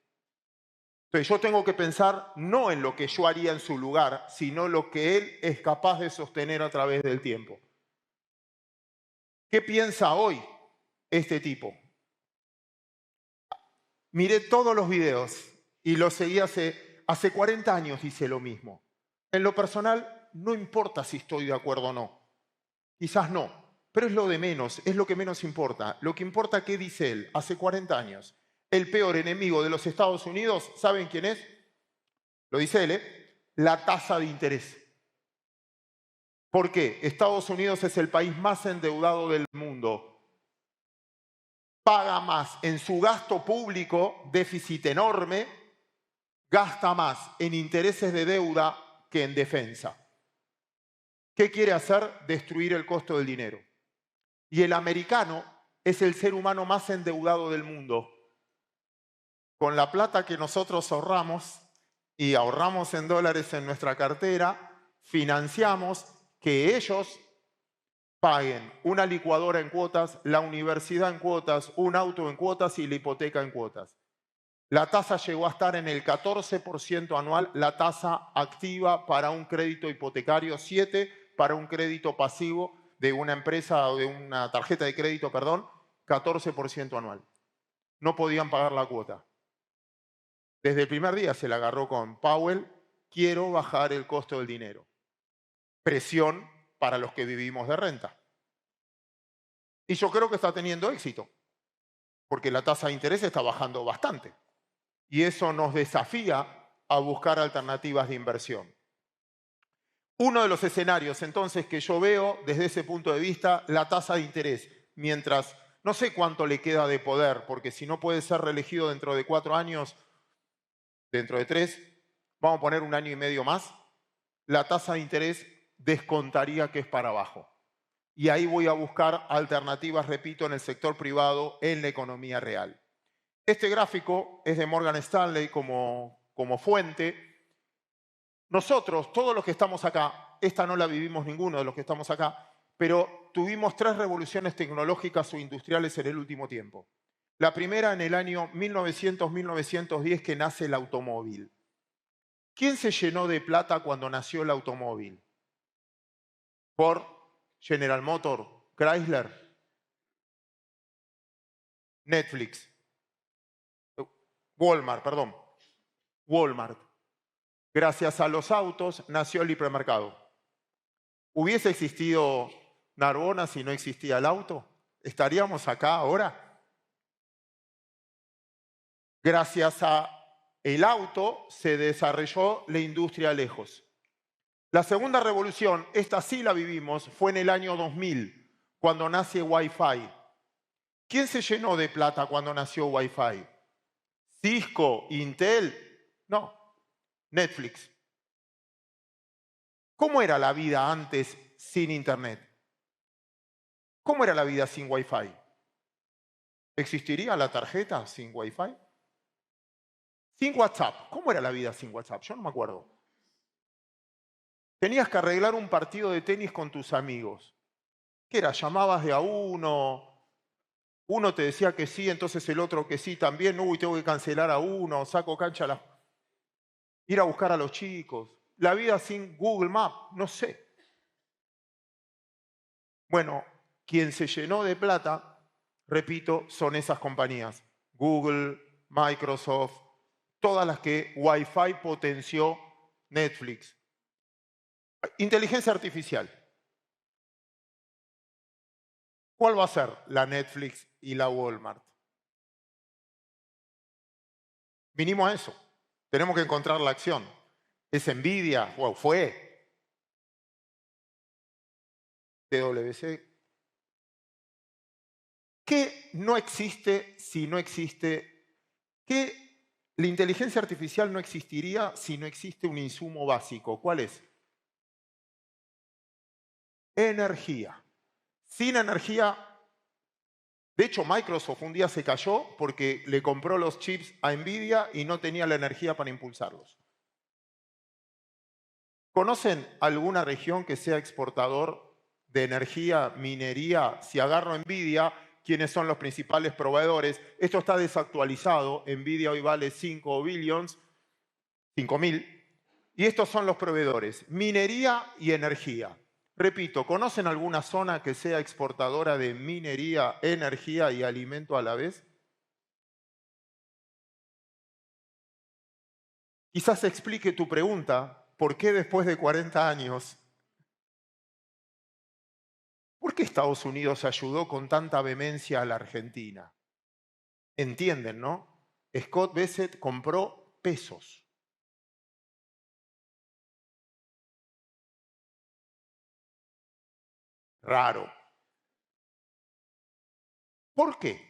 Entonces yo tengo que pensar no en lo que yo haría en su lugar, sino lo que él es capaz de sostener a través del tiempo. ¿Qué piensa hoy este tipo? Miré todos los videos y los seguí hace 40 años, hice lo mismo. En lo personal, no importa si estoy de acuerdo o no. Quizás no, pero es lo de menos, es lo que menos importa. Lo que importa, ¿qué dice él? Hace 40 años. El peor enemigo de los Estados Unidos, ¿saben quién es? Lo dice él, la tasa de interés. ¿Por qué? Estados Unidos es el país más endeudado del mundo. Paga más en su gasto público, déficit enorme, gasta más en intereses de deuda que en defensa. ¿Qué quiere hacer? Destruir el costo del dinero. Y el americano es el ser humano más endeudado del mundo. Con la plata que nosotros ahorramos y ahorramos en dólares en nuestra cartera, financiamos que ellos paguen una licuadora en cuotas, la universidad en cuotas, un auto en cuotas y la hipoteca en cuotas. La tasa llegó a estar en el 14% anual, la tasa activa para un crédito hipotecario, 7% para un crédito pasivo de una empresa o de una tarjeta de crédito, 14% anual. No podían pagar la cuota. Desde el primer día se la agarró con Powell, quiero bajar el costo del dinero. Presión para los que vivimos de renta. Y yo creo que está teniendo éxito, porque la tasa de interés está bajando bastante. Y eso nos desafía a buscar alternativas de inversión. Uno de los escenarios, entonces, que yo veo desde ese punto de vista, la tasa de interés, mientras no sé cuánto le queda de poder, porque si no puede ser reelegido dentro de 4 años, dentro de 3, vamos a poner 1 año y medio más, la tasa de interés descontaría que es para abajo. Y ahí voy a buscar alternativas, repito, en el sector privado, en la economía real. Este gráfico es de Morgan Stanley como fuente. Nosotros, todos los que estamos acá, esta no la vivimos ninguno de los que estamos acá, pero tuvimos 3 revoluciones tecnológicas o industriales en el último tiempo. La primera en el año 1900-1910 que nace el automóvil. ¿Quién se llenó de plata cuando nació el automóvil? Ford, General Motors, Chrysler, Netflix, Walmart. Gracias a los autos nació el hipermercado. ¿Hubiese existido Narbona si no existía el auto? ¿Estaríamos acá ahora? Gracias a el auto se desarrolló la industria lejos. La segunda revolución, esta sí la vivimos, fue en el año 2000, cuando nace Wi-Fi. ¿Quién se llenó de plata cuando nació Wi-Fi? ¿Cisco? ¿Intel? No, Netflix. ¿Cómo era la vida antes sin Internet? ¿Cómo era la vida sin Wi-Fi? ¿Existiría la tarjeta sin Wi-Fi? Sin WhatsApp. ¿Cómo era la vida sin WhatsApp? Yo no me acuerdo. Tenías que arreglar un partido de tenis con tus amigos. ¿Qué era? Llamabas de a uno, uno te decía que sí, entonces el otro que sí también. Uy, tengo que cancelar a uno, saco cancha, ir a buscar a los chicos. La vida sin Google Maps, no sé. Bueno, quien se llenó de plata, repito, son esas compañías. Google, Microsoft, todas las que Wi-Fi potenció, Netflix. Inteligencia artificial. ¿Cuál va a ser la Netflix y la Walmart? Vinimos a eso. Tenemos que encontrar la acción. Es Nvidia, wow, fue. PwC. ¿Qué no existe si no existe? ¿Qué la inteligencia artificial no existiría si no existe un insumo básico? ¿Cuál es? Energía. Sin energía, de hecho Microsoft un día se cayó porque le compró los chips a Nvidia y no tenía la energía para impulsarlos. ¿Conocen alguna región que sea exportador de energía, minería? Si agarro Nvidia, ¿quiénes son los principales proveedores? Esto está desactualizado. Nvidia hoy vale 5 billions, 5.000. Y estos son los proveedores, minería y energía. Repito, ¿conocen alguna zona que sea exportadora de minería, energía y alimento a la vez? Quizás explique tu pregunta. ¿Por qué después de 40 años? ¿Por qué Estados Unidos ayudó con tanta vehemencia a la Argentina? Entienden, ¿no? Scott Bessent compró pesos. Raro. ¿Por qué?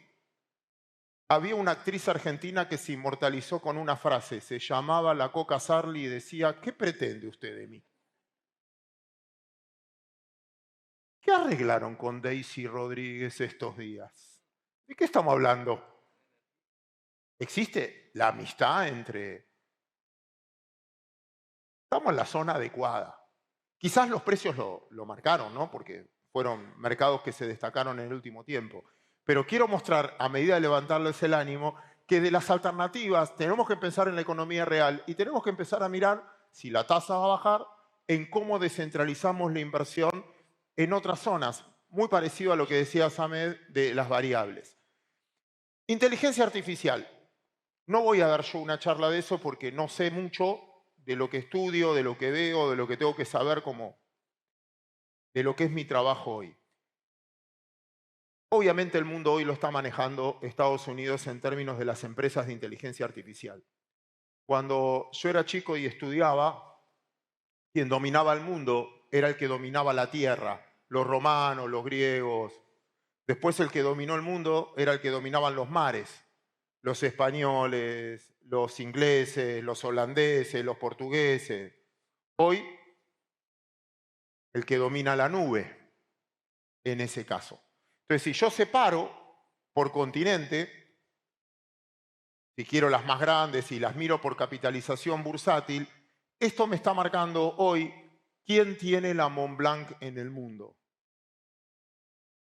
Había una actriz argentina que se inmortalizó con una frase. Se llamaba la Coca Sarli y decía, ¿qué pretende usted de mí? ¿Qué arreglaron con Daisy Rodríguez estos días? ¿De qué estamos hablando? ¿Existe la amistad entre...? Estamos en la zona adecuada. Quizás los precios lo marcaron, ¿no? Porque fueron mercados que se destacaron en el último tiempo. Pero quiero mostrar, a medida de levantarles el ánimo, que de las alternativas tenemos que pensar en la economía real y tenemos que empezar a mirar si la tasa va a bajar, en cómo descentralizamos la inversión en otras zonas, muy parecido a lo que decía Samed de las variables. Inteligencia artificial. No voy a dar yo una charla de eso porque no sé mucho de lo que estudio, de lo que veo, de lo que tengo que saber de lo que es mi trabajo hoy. Obviamente el mundo hoy lo está manejando Estados Unidos en términos de las empresas de inteligencia artificial. Cuando yo era chico y estudiaba, quien dominaba el mundo era el que dominaba la tierra, los romanos, los griegos. Después el que dominó el mundo era el que dominaban los mares, los españoles, los ingleses, los holandeses, los portugueses. Hoy el que domina la nube en ese caso. Entonces, si yo separo por continente, si quiero las más grandes y las miro por capitalización bursátil, esto me está marcando hoy quién tiene la Montblanc en el mundo.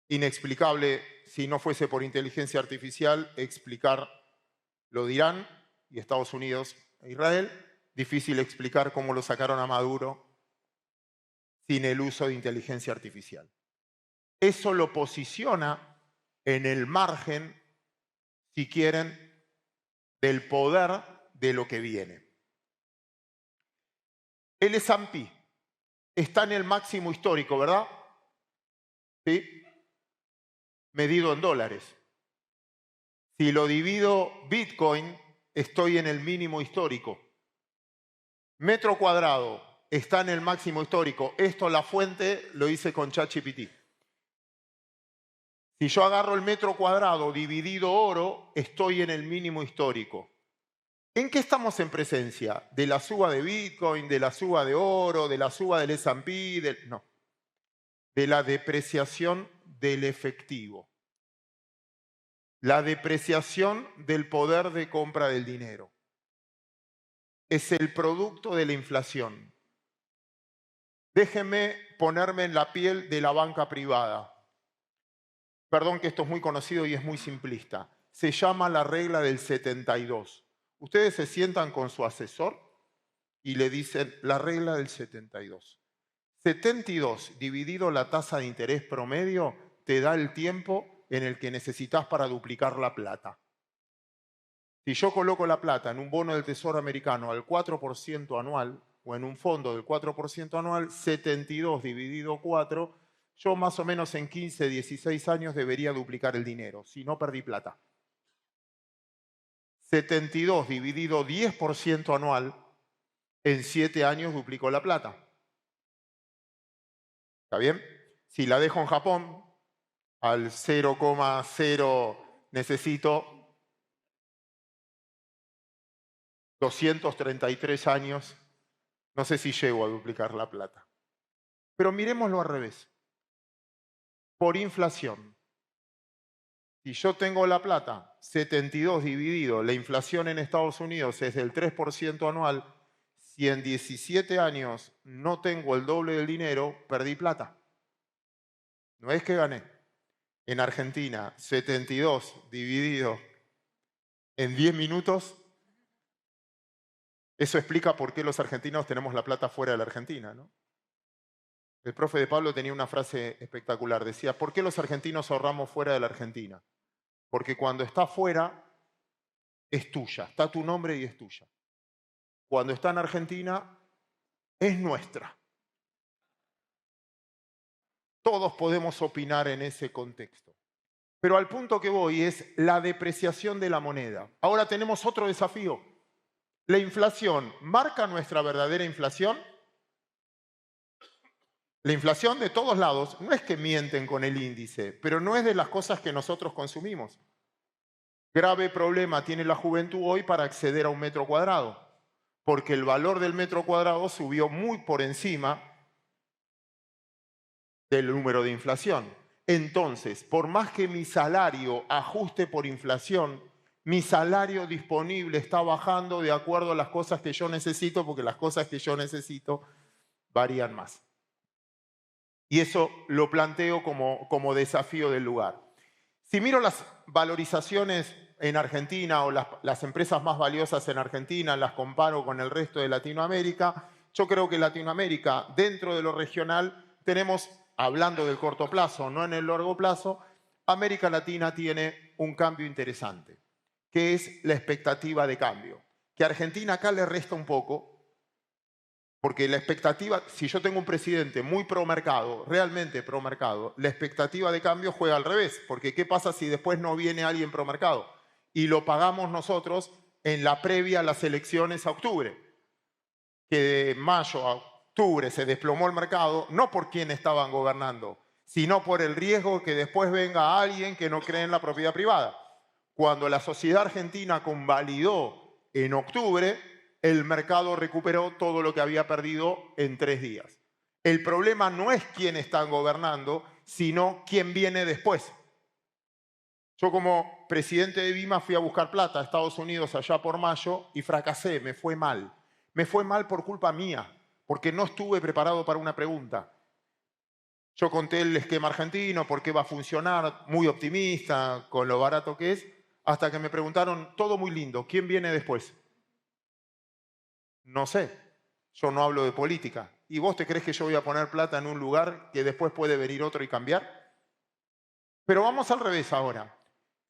Inexplicable si no fuese por inteligencia artificial explicar lo de Irán y Estados Unidos e Israel. Difícil explicar cómo lo sacaron a Maduro sin el uso de inteligencia artificial. Eso lo posiciona en el margen, si quieren, del poder de lo que viene. El S&P está en el máximo histórico, ¿verdad? ¿Sí? Medido en dólares. Si lo divido Bitcoin, estoy en el mínimo histórico. Metro cuadrado está en el máximo histórico. Esto, la fuente, lo hice con ChatGPT. Si yo agarro el metro cuadrado dividido oro, estoy en el mínimo histórico. ¿En qué estamos en presencia? ¿De la suba de Bitcoin, de la suba de oro, de la suba del S&P? No. De la depreciación del efectivo. La depreciación del poder de compra del dinero. Es el producto de la inflación. Déjenme ponerme en la piel de la banca privada. Perdón que esto es muy conocido y es muy simplista. Se llama la regla del 72. Ustedes se sientan con su asesor y le dicen la regla del 72. 72 dividido la tasa de interés promedio te da el tiempo en el que necesitas para duplicar la plata. Si yo coloco la plata en un bono del Tesoro americano al 4% anual o en un fondo del 4% anual, 72 dividido 4, yo más o menos en 15, 16 años debería duplicar el dinero, si no perdí plata. 72 dividido 10% anual, en 7 años duplico la plata. ¿Está bien? Si la dejo en Japón, al 0,0 necesito 233 años, no sé si llego a duplicar la plata. Pero miremoslo al revés. Por inflación. Si yo tengo la plata, 72 dividido, la inflación en Estados Unidos es del 3% anual, si en 17 años no tengo el doble del dinero, perdí plata. No es que gané. En Argentina, 72 dividido en 10 minutos, eso explica por qué los argentinos tenemos la plata fuera de la Argentina, ¿no? El profe de Pablo tenía una frase espectacular. Decía, ¿por qué los argentinos ahorramos fuera de la Argentina? Porque cuando está fuera, es tuya. Está tu nombre y es tuya. Cuando está en Argentina, es nuestra. Todos podemos opinar en ese contexto. Pero al punto que voy es la depreciación de la moneda. Ahora tenemos otro desafío. La inflación, ¿marca nuestra verdadera inflación? La inflación de todos lados no es que mienten con el índice, pero no es de las cosas que nosotros consumimos. Grave problema tiene la juventud hoy para acceder a un metro cuadrado, porque el valor del metro cuadrado subió muy por encima del número de inflación. Entonces, por más que mi salario ajuste por inflación, mi salario disponible está bajando de acuerdo a las cosas que yo necesito, porque las cosas que yo necesito varían más. Y eso lo planteo como desafío del lugar. Si miro las valorizaciones en Argentina o las empresas más valiosas en Argentina, las comparo con el resto de Latinoamérica, yo creo que Latinoamérica, dentro de lo regional, tenemos, hablando del corto plazo, no en el largo plazo, América Latina tiene un cambio interesante, que es la expectativa de cambio. Que a Argentina acá le resta un poco, porque la expectativa, si yo tengo un presidente muy pro mercado, realmente pro mercado, la expectativa de cambio juega al revés, porque ¿qué pasa si después no viene alguien pro mercado? Y lo pagamos nosotros en la previa a las elecciones a octubre, que de mayo a octubre se desplomó el mercado, no por quién estaban gobernando, sino por el riesgo que después venga alguien que no cree en la propiedad privada. Cuando la sociedad argentina convalidó en octubre, el mercado recuperó todo lo que había perdido en 3 días. El problema no es quién está gobernando, sino quién viene después. Yo como presidente de Vima fui a buscar plata a Estados Unidos allá por mayo y fracasé, me fue mal. Me fue mal por culpa mía, porque no estuve preparado para una pregunta. Yo conté el esquema argentino, por qué va a funcionar, muy optimista con lo barato que es, hasta que me preguntaron, todo muy lindo, ¿quién viene después? No sé, yo no hablo de política. ¿Y vos te crees que yo voy a poner plata en un lugar que después puede venir otro y cambiar? Pero vamos al revés ahora.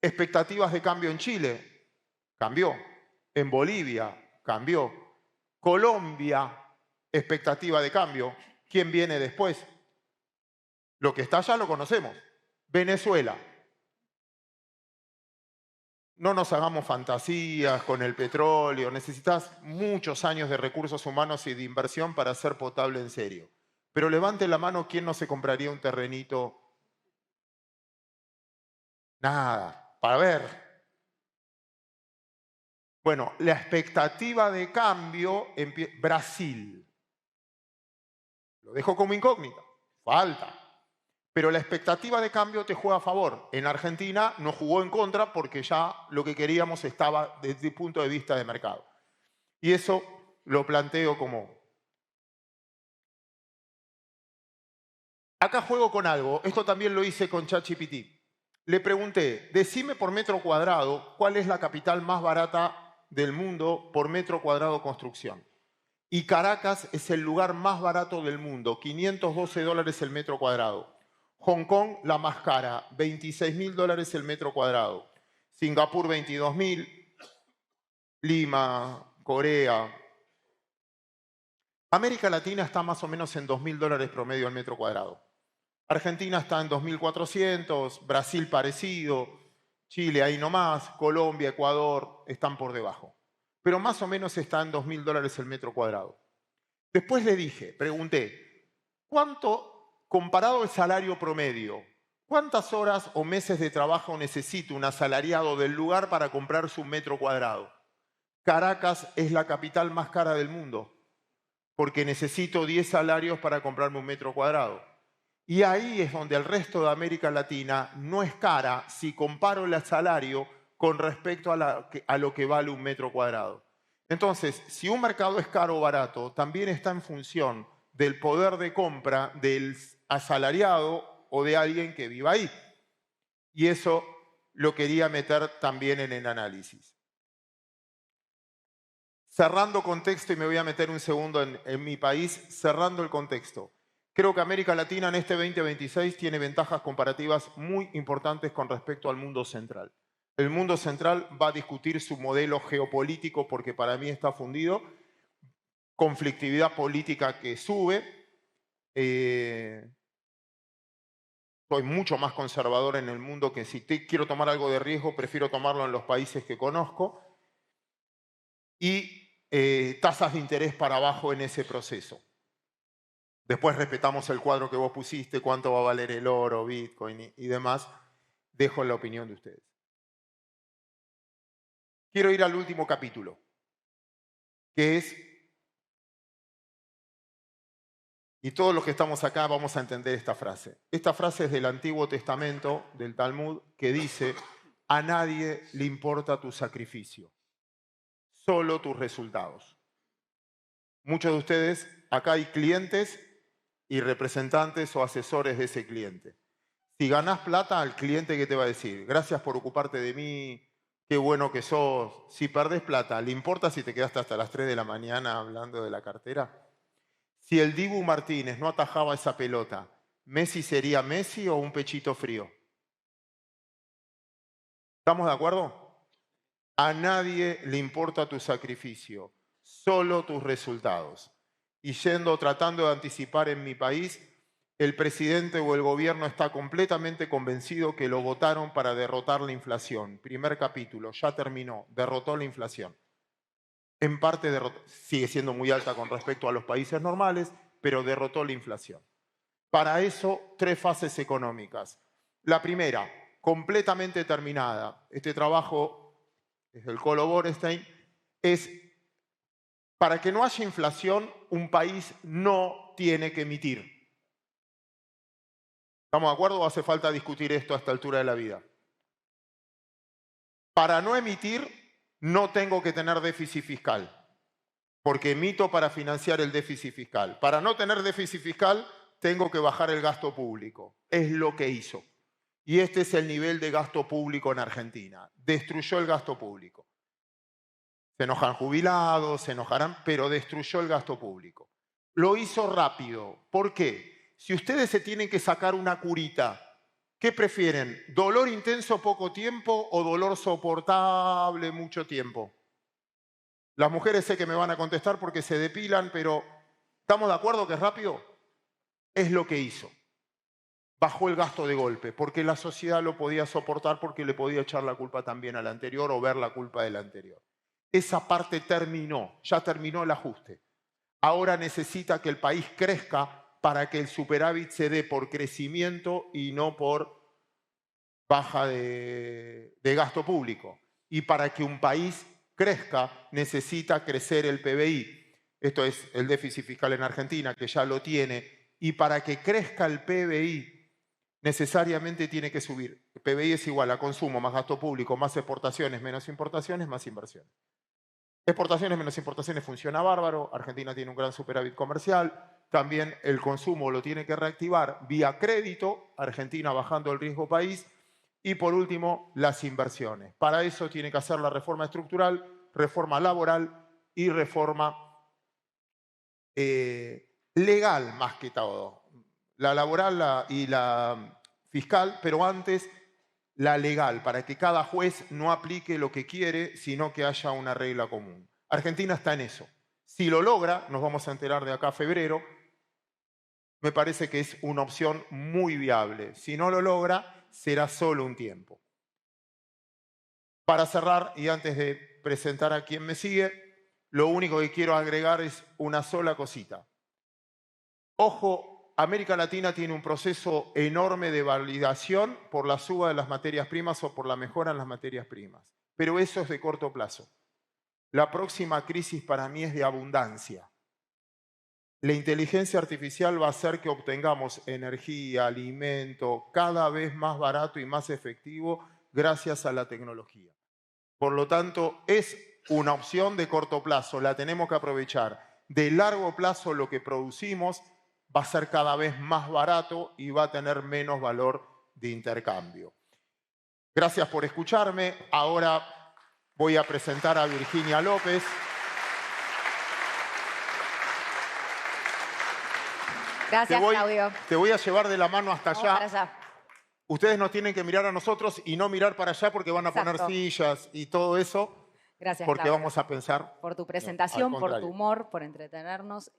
Expectativas de cambio en Chile, cambió. En Bolivia, cambió. Colombia, expectativa de cambio. ¿Quién viene después? Lo que está allá lo conocemos. Venezuela. No nos hagamos fantasías con el petróleo. Necesitas muchos años de recursos humanos y de inversión para ser potable en serio. Pero levante la mano, ¿quién no se compraría un terrenito? Nada, para ver. Bueno, la expectativa de cambio en Brasil. Lo dejo como incógnita. Falta. Pero la expectativa de cambio te juega a favor. En Argentina nos jugó en contra porque ya lo que queríamos estaba desde el punto de vista de mercado. Y eso lo planteo como... Acá juego con algo. Esto también lo hice con ChatGPT. Le pregunté, decime por metro cuadrado cuál es la capital más barata del mundo por metro cuadrado de construcción. Y Caracas es el lugar más barato del mundo, $512 el metro cuadrado. Hong Kong, la más cara, $26.000 el metro cuadrado. Singapur, 22.000. Lima, Corea. América Latina está más o menos en $2.000 promedio al metro cuadrado. Argentina está en 2.400, Brasil parecido, Chile ahí nomás, Colombia, Ecuador están por debajo. Pero más o menos está en $2.000 el metro cuadrado. Después le dije, pregunté, ¿cuánto, comparado el salario promedio, cuántas horas o meses de trabajo necesita un asalariado del lugar para comprarse un metro cuadrado? Caracas es la capital más cara del mundo, porque necesito 10 salarios para comprarme un metro cuadrado. Y ahí es donde el resto de América Latina no es cara si comparo el salario con respecto a lo que vale un metro cuadrado. Entonces, si un mercado es caro o barato, también está en función del poder de compra del asalariado o de alguien que viva ahí. Y eso lo quería meter también en el análisis. Cerrando contexto, y me voy a meter un segundo en mi país, cerrando el contexto. Creo que América Latina en este 2026 tiene ventajas comparativas muy importantes con respecto al mundo central. El mundo central va a discutir su modelo geopolítico porque para mí está fundido, conflictividad política que sube. Soy mucho más conservador en el mundo que si quiero tomar algo de riesgo, prefiero tomarlo en los países que conozco. Y tasas de interés para abajo en ese proceso. Después respetamos el cuadro que vos pusiste, cuánto va a valer el oro, Bitcoin y demás. Dejo la opinión de ustedes. Quiero ir al último capítulo, que es, y todos los que estamos acá vamos a entender esta frase. Esta frase es del Antiguo Testamento, del Talmud, que dice, a nadie le importa tu sacrificio, solo tus resultados. Muchos de ustedes, acá hay clientes y representantes o asesores de ese cliente. Si ganás plata, al cliente, ¿qué te va a decir? Gracias por ocuparte de mí, qué bueno que sos. Si perdés plata, ¿le importa si te quedaste hasta las 3 de la mañana hablando de la cartera? Si el Dibu Martínez no atajaba esa pelota, ¿Messi sería Messi o un pechito frío? ¿Estamos de acuerdo? A nadie le importa tu sacrificio, solo tus resultados. Y tratando de anticipar en mi país, el presidente o el gobierno está completamente convencido que lo votaron para derrotar la inflación. Primer capítulo, ya terminó, derrotó la inflación. En parte sigue siendo muy alta con respecto a los países normales, pero derrotó la inflación. Para eso, 3 fases económicas. La primera, completamente terminada. Este trabajo es del Colo Borestein, es para que no haya inflación, un país no tiene que emitir. ¿Estamos de acuerdo o hace falta discutir esto a esta altura de la vida? Para no emitir, no tengo que tener déficit fiscal, porque emito para financiar el déficit fiscal. Para no tener déficit fiscal, tengo que bajar el gasto público. Es lo que hizo. Y este es el nivel de gasto público en Argentina. Destruyó el gasto público. Se enojan jubilados, se enojarán, pero destruyó el gasto público. Lo hizo rápido. ¿Por qué? Si ustedes se tienen que sacar una curita, ¿qué prefieren? ¿Dolor intenso poco tiempo o dolor soportable mucho tiempo? Las mujeres sé que me van a contestar porque se depilan, pero ¿estamos de acuerdo que es rápido? Es lo que hizo. Bajó el gasto de golpe, porque la sociedad lo podía soportar, porque le podía echar la culpa también al anterior o ver la culpa del anterior. Esa parte terminó, ya terminó el ajuste. Ahora necesita que el país crezca para que el superávit se dé por crecimiento y no por baja de gasto público. Y para que un país crezca, necesita crecer el PBI. Esto es el déficit fiscal en Argentina, que ya lo tiene. Y para que crezca el PBI, necesariamente tiene que subir. El PBI es igual a consumo más gasto público, más exportaciones, menos importaciones, más inversiones. Exportaciones menos importaciones funciona bárbaro. Argentina tiene un gran superávit comercial. También el consumo lo tiene que reactivar vía crédito. Argentina bajando el riesgo país. Y por último, las inversiones. Para eso tiene que hacer la reforma estructural, reforma laboral y reforma legal más que todo. La laboral y la fiscal, pero antes la legal, para que cada juez no aplique lo que quiere, sino que haya una regla común. Argentina está en eso. Si lo logra, nos vamos a enterar de acá a febrero, me parece que es una opción muy viable. Si no lo logra, será solo un tiempo. Para cerrar, y antes de presentar a quien me sigue, lo único que quiero agregar es una sola cosita. Ojo, América Latina tiene un proceso enorme de validación por la suba de las materias primas o por la mejora en las materias primas. Pero eso es de corto plazo. La próxima crisis para mí es de abundancia. La inteligencia artificial va a hacer que obtengamos energía, alimento, cada vez más barato y más efectivo gracias a la tecnología. Por lo tanto, es una opción de corto plazo, la tenemos que aprovechar. De largo plazo, lo que producimos va a ser cada vez más barato y va a tener menos valor de intercambio. Gracias por escucharme. Ahora voy a presentar a Virginia López. Gracias, Claudio. Te voy a llevar de la mano hasta allá. Para allá. Ustedes nos tienen que mirar a nosotros y no mirar para allá porque van a poner sillas y todo eso. Gracias, porque Claudio, vamos a pensar. por tu presentación, por tu humor, por entretenernos,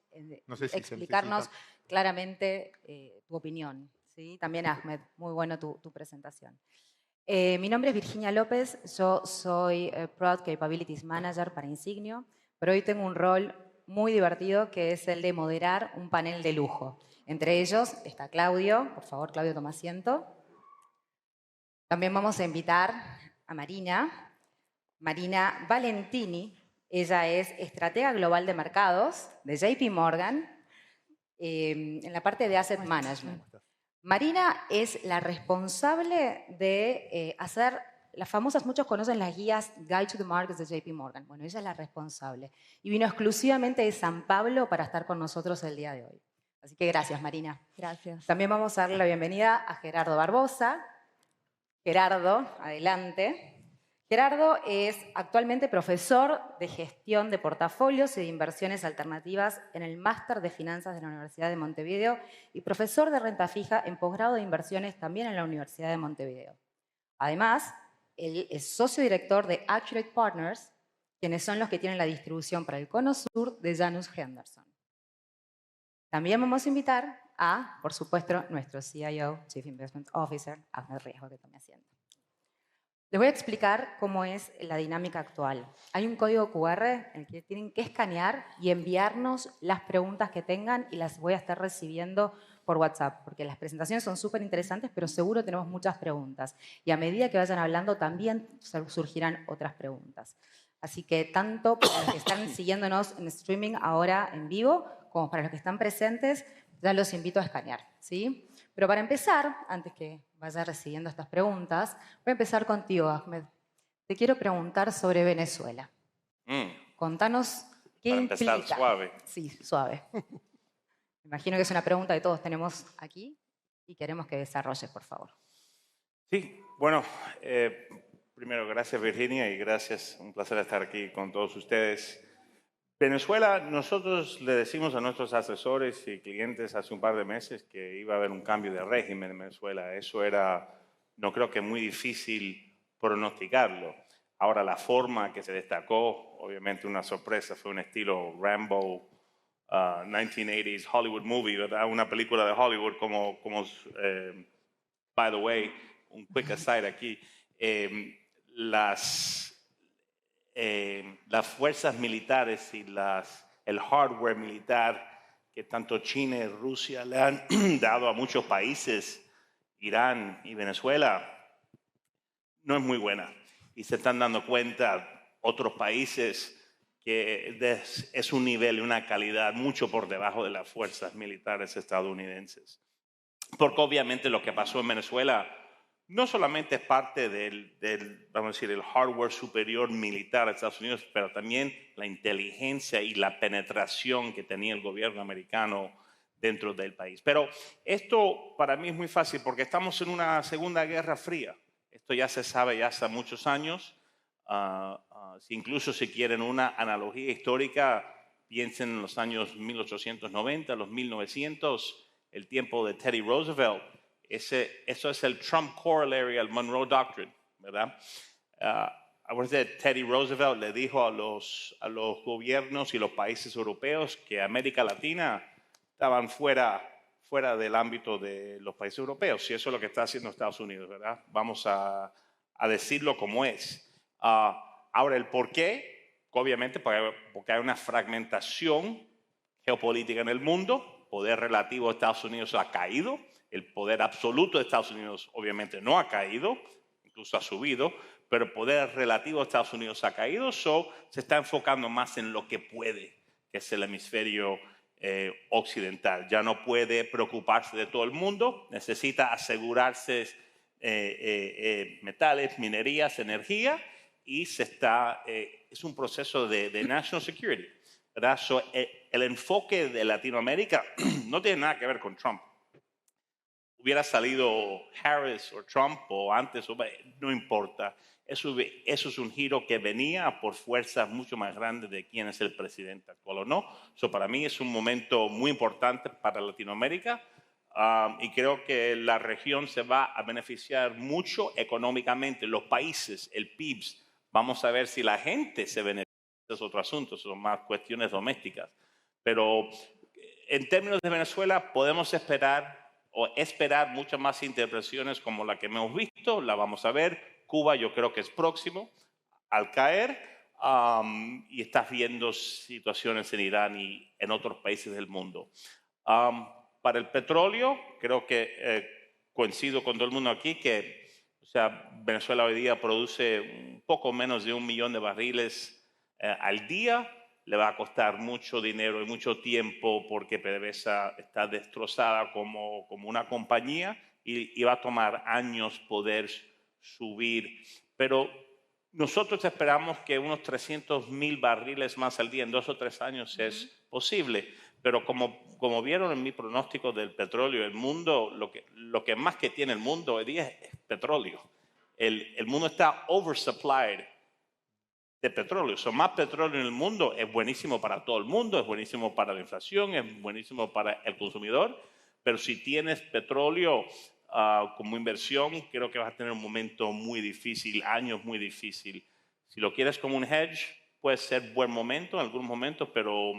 no sé si explicarnos claramente tu opinión. ¿Sí? También, Ahmed, muy bueno tu presentación. Mi nombre es Virginia López, yo soy Product Capabilities Manager para Insignio, pero hoy tengo un rol muy divertido que es el de moderar un panel de lujo. Entre ellos está Claudio. Por favor, Claudio, toma asiento. También vamos a invitar a Marina Valentini. Ella es estratega global de mercados de JP Morgan en la parte de Asset Management. Marina es la responsable de hacer las famosas, muchos conocen las guías Guide to the Markets de JP Morgan. Bueno, ella es la responsable y vino exclusivamente de San Pablo para estar con nosotros el día de hoy. Así que gracias, Marina. Gracias. También vamos a darle la bienvenida a Gerardo Barbosa. Gerardo, adelante. Gerardo es actualmente profesor de gestión de portafolios y de inversiones alternativas en el Máster de Finanzas de la Universidad de Montevideo y profesor de renta fija en posgrado de inversiones también en la Universidad de Montevideo. Además, él es socio director de Accurate Partners, quienes son los que tienen la distribución para el Cono Sur de Janus Henderson. También vamos a invitar a, por supuesto, nuestro CIO, Chief Investment Officer, Ahmed Riesgo, que tome asiento. Les voy a explicar cómo es la dinámica actual. Hay un código QR en el que tienen que escanear y enviarnos las preguntas que tengan y las voy a estar recibiendo por WhatsApp, porque las presentaciones son súper interesantes, pero seguro tenemos muchas preguntas. Y a medida que vayan hablando también surgirán otras preguntas. Así que tanto para los que están siguiéndonos en streaming ahora en vivo, como para los que están presentes, ya los invito a escanear, ¿sí? Pero para empezar, antes que vaya recibiendo estas preguntas, voy a empezar contigo, Ahmed. Te quiero preguntar sobre Venezuela. Contanos qué para implica. empezar suave. Sí, suave. Imagino que es una pregunta que todos tenemos aquí y queremos que desarrolles, por favor. Sí, bueno, primero gracias Virginia y gracias, un placer estar aquí con todos ustedes. Venezuela, nosotros le decimos a nuestros asesores y clientes hace un par de meses que iba a haber un cambio de régimen en Venezuela. Eso era, no creo que muy difícil pronosticarlo. Ahora, la forma que se destacó, obviamente una sorpresa, fue un estilo Rambo, 1980s Hollywood movie, ¿verdad? Una película de Hollywood como by the way, un quick aside aquí, las fuerzas militares y el hardware militar que tanto China y Rusia le han dado a muchos países, Irán y Venezuela, no es muy buena. Y se están dando cuenta otros países que es un nivel y una calidad mucho por debajo de las fuerzas militares estadounidenses. Porque obviamente lo que pasó en Venezuela no solamente es parte vamos a decir, el hardware superior militar de Estados Unidos, pero también la inteligencia y la penetración que tenía el gobierno americano dentro del país. Pero esto para mí es muy fácil porque estamos en una Segunda Guerra Fría. Esto ya se sabe ya hace muchos años. Incluso si quieren una analogía histórica, piensen en los años 1890, los 1900, el tiempo de Teddy Roosevelt. Eso es el Trump corollary al Monroe Doctrine, ¿verdad? Teddy Roosevelt le dijo a los gobiernos y los países europeos que América Latina estaban fuera del ámbito de los países europeos, y eso es lo que está haciendo Estados Unidos, ¿verdad? Vamos a decirlo como es. Ahora, el por qué, obviamente porque hay una fragmentación geopolítica en el mundo, poder relativo de Estados Unidos ha caído, el poder absoluto de Estados Unidos obviamente no ha caído, incluso ha subido, pero el poder relativo de Estados Unidos ha caído, se está enfocando más en lo que puede, que es el hemisferio occidental. Ya no puede preocuparse de todo el mundo, necesita asegurarse metales, minerías, energía, y es un proceso de national security, ¿verdad? El enfoque de Latinoamérica no tiene nada que ver con Trump. Hubiera salido Harris o Trump o antes, no importa. Eso es un giro que venía por fuerzas mucho más grandes de quién es el presidente actual o no. Para mí es un momento muy importante para Latinoamérica, y creo que la región se va a beneficiar mucho económicamente. Los países, el PIB, vamos a ver si la gente se beneficia. Es otro asunto, son más cuestiones domésticas. Pero en términos de Venezuela podemos esperar muchas más interpretaciones como la que hemos visto, la vamos a ver. Cuba yo creo que es próximo al caer, y estás viendo situaciones en Irán y en otros países del mundo. Para el petróleo, creo que coincido con todo el mundo aquí que Venezuela hoy día produce un poco menos de 1 millón de barriles al día. Le va a costar mucho dinero y mucho tiempo porque PDVSA está destrozada como una compañía y va a tomar años poder subir. Pero nosotros esperamos que unos 300,000 barriles más al día en 2 o 3 años es posible. Pero como vieron en mi pronóstico del petróleo, el mundo, lo que más que tiene el mundo hoy día es petróleo. El mundo está oversupplied de petróleo. Más petróleo en el mundo es buenísimo para todo el mundo, es buenísimo para la inflación, es buenísimo para el consumidor, pero si tienes petróleo como inversión, creo que vas a tener un momento muy difícil, años muy difícil. Si lo quieres como un hedge, puede ser buen momento en algunos momentos, pero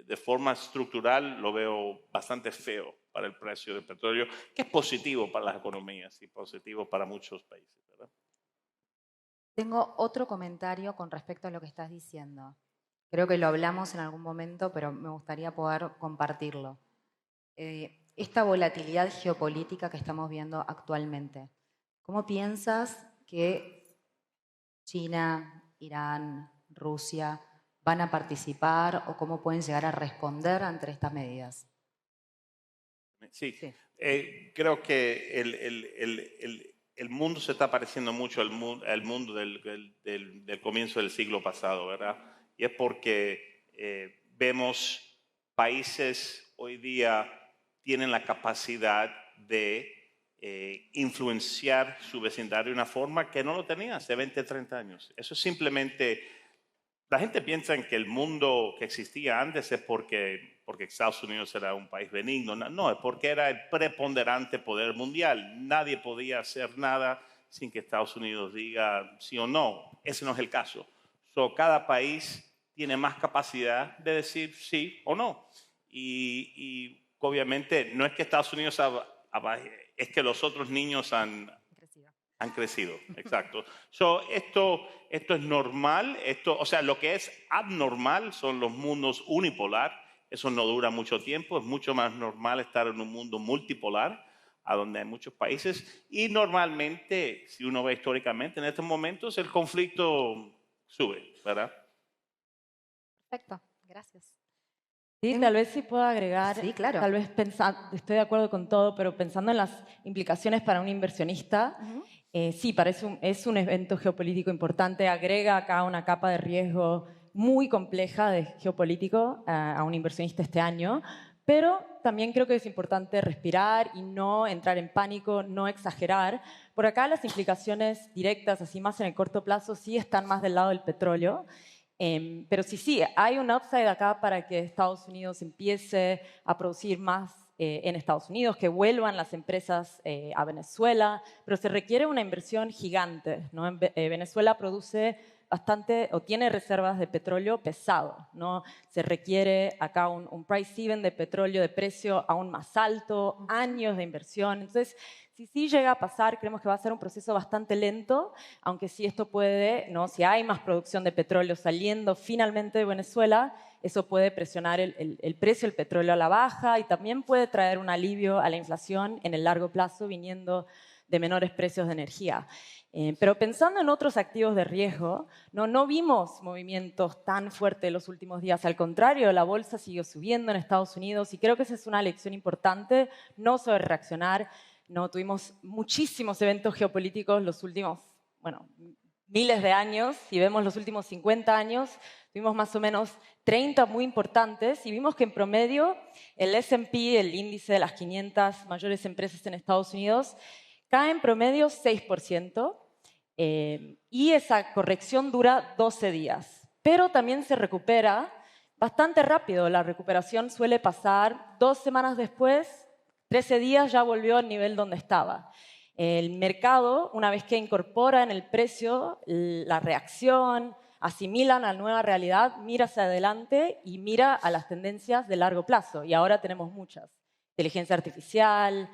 de forma estructural lo veo bastante feo para el precio del petróleo, que es positivo para las economías y positivo para muchos países, ¿verdad? Tengo otro comentario con respecto a lo que estás diciendo. Creo que lo hablamos en algún momento, pero me gustaría poder compartirlo. Esta volatilidad geopolítica que estamos viendo actualmente, ¿cómo piensas que China, Irán, Rusia van a participar o cómo pueden llegar a responder ante estas medidas? Sí. Creo que el mundo se está pareciendo mucho al mundo del comienzo del siglo pasado, ¿verdad? Y es porque vemos países hoy día tienen la capacidad de influenciar su vecindario de una forma que no lo tenían hace 20, 30 años. Eso es simplemente... La gente piensa en que el mundo que existía antes es porque Estados Unidos era un país benigno. No, es porque era el preponderante poder mundial. Nadie podía hacer nada sin que Estados Unidos diga sí o no. Ese no es el caso. Cada país tiene más capacidad de decir sí o no. Y obviamente no es que Estados Unidos es que los otros niños han crecido, exacto. Esto es normal, o sea, lo que es abnormal son los mundos unipolar, eso no dura mucho tiempo, es mucho más normal estar en un mundo multipolar, a donde hay muchos países, y normalmente, si uno ve históricamente, en estos momentos el conflicto sube, ¿verdad? Perfecto, gracias. Sí, tal vez sí puedo agregar, Sí, claro. tal vez estoy de acuerdo con todo, pero pensando en las implicaciones para un inversionista, sí, es un evento geopolítico importante, agrega acá una capa de riesgo muy compleja de geopolítico a un inversionista este año, pero también creo que es importante respirar y no entrar en pánico, no exagerar. Por acá las implicaciones directas, así más en el corto plazo, sí están más del lado del petróleo. Pero sí, hay un upside acá para que Estados Unidos empiece a producir más en Estados Unidos, que vuelvan las empresas a Venezuela, pero se requiere una inversión gigante, ¿no? Venezuela produce bastante o tiene reservas de petróleo pesado, ¿no? Se requiere acá un price even de petróleo de precio aún más alto, años de inversión. Entonces, si sí llega a pasar, creemos que va a ser un proceso bastante lento, aunque sí esto puede, ¿no? Si hay más producción de petróleo saliendo finalmente de Venezuela, eso puede presionar el precio del petróleo a la baja y también puede traer un alivio a la inflación en el largo plazo viniendo de menores precios de energía. Pero pensando en otros activos de riesgo, no vimos movimientos tan fuertes los últimos días. Al contrario, la bolsa siguió subiendo en Estados Unidos y creo que esa es una lección importante, no sobre reaccionar. No, tuvimos muchísimos eventos geopolíticos los últimos, miles de años. Si vemos los últimos 50 años, tuvimos más o menos 30 muy importantes y vimos que en promedio el S&P, el índice de las 500 mayores empresas en Estados Unidos, cae en promedio 6%. Y esa corrección dura 12 días. Pero también se recupera bastante rápido. La recuperación suele pasar 2 semanas después, 13 días ya volvió al nivel donde estaba. El mercado, una vez que incorpora en el precio la reacción, asimilan a la nueva realidad, mira hacia adelante y mira a las tendencias de largo plazo. Y ahora tenemos muchas. Inteligencia artificial,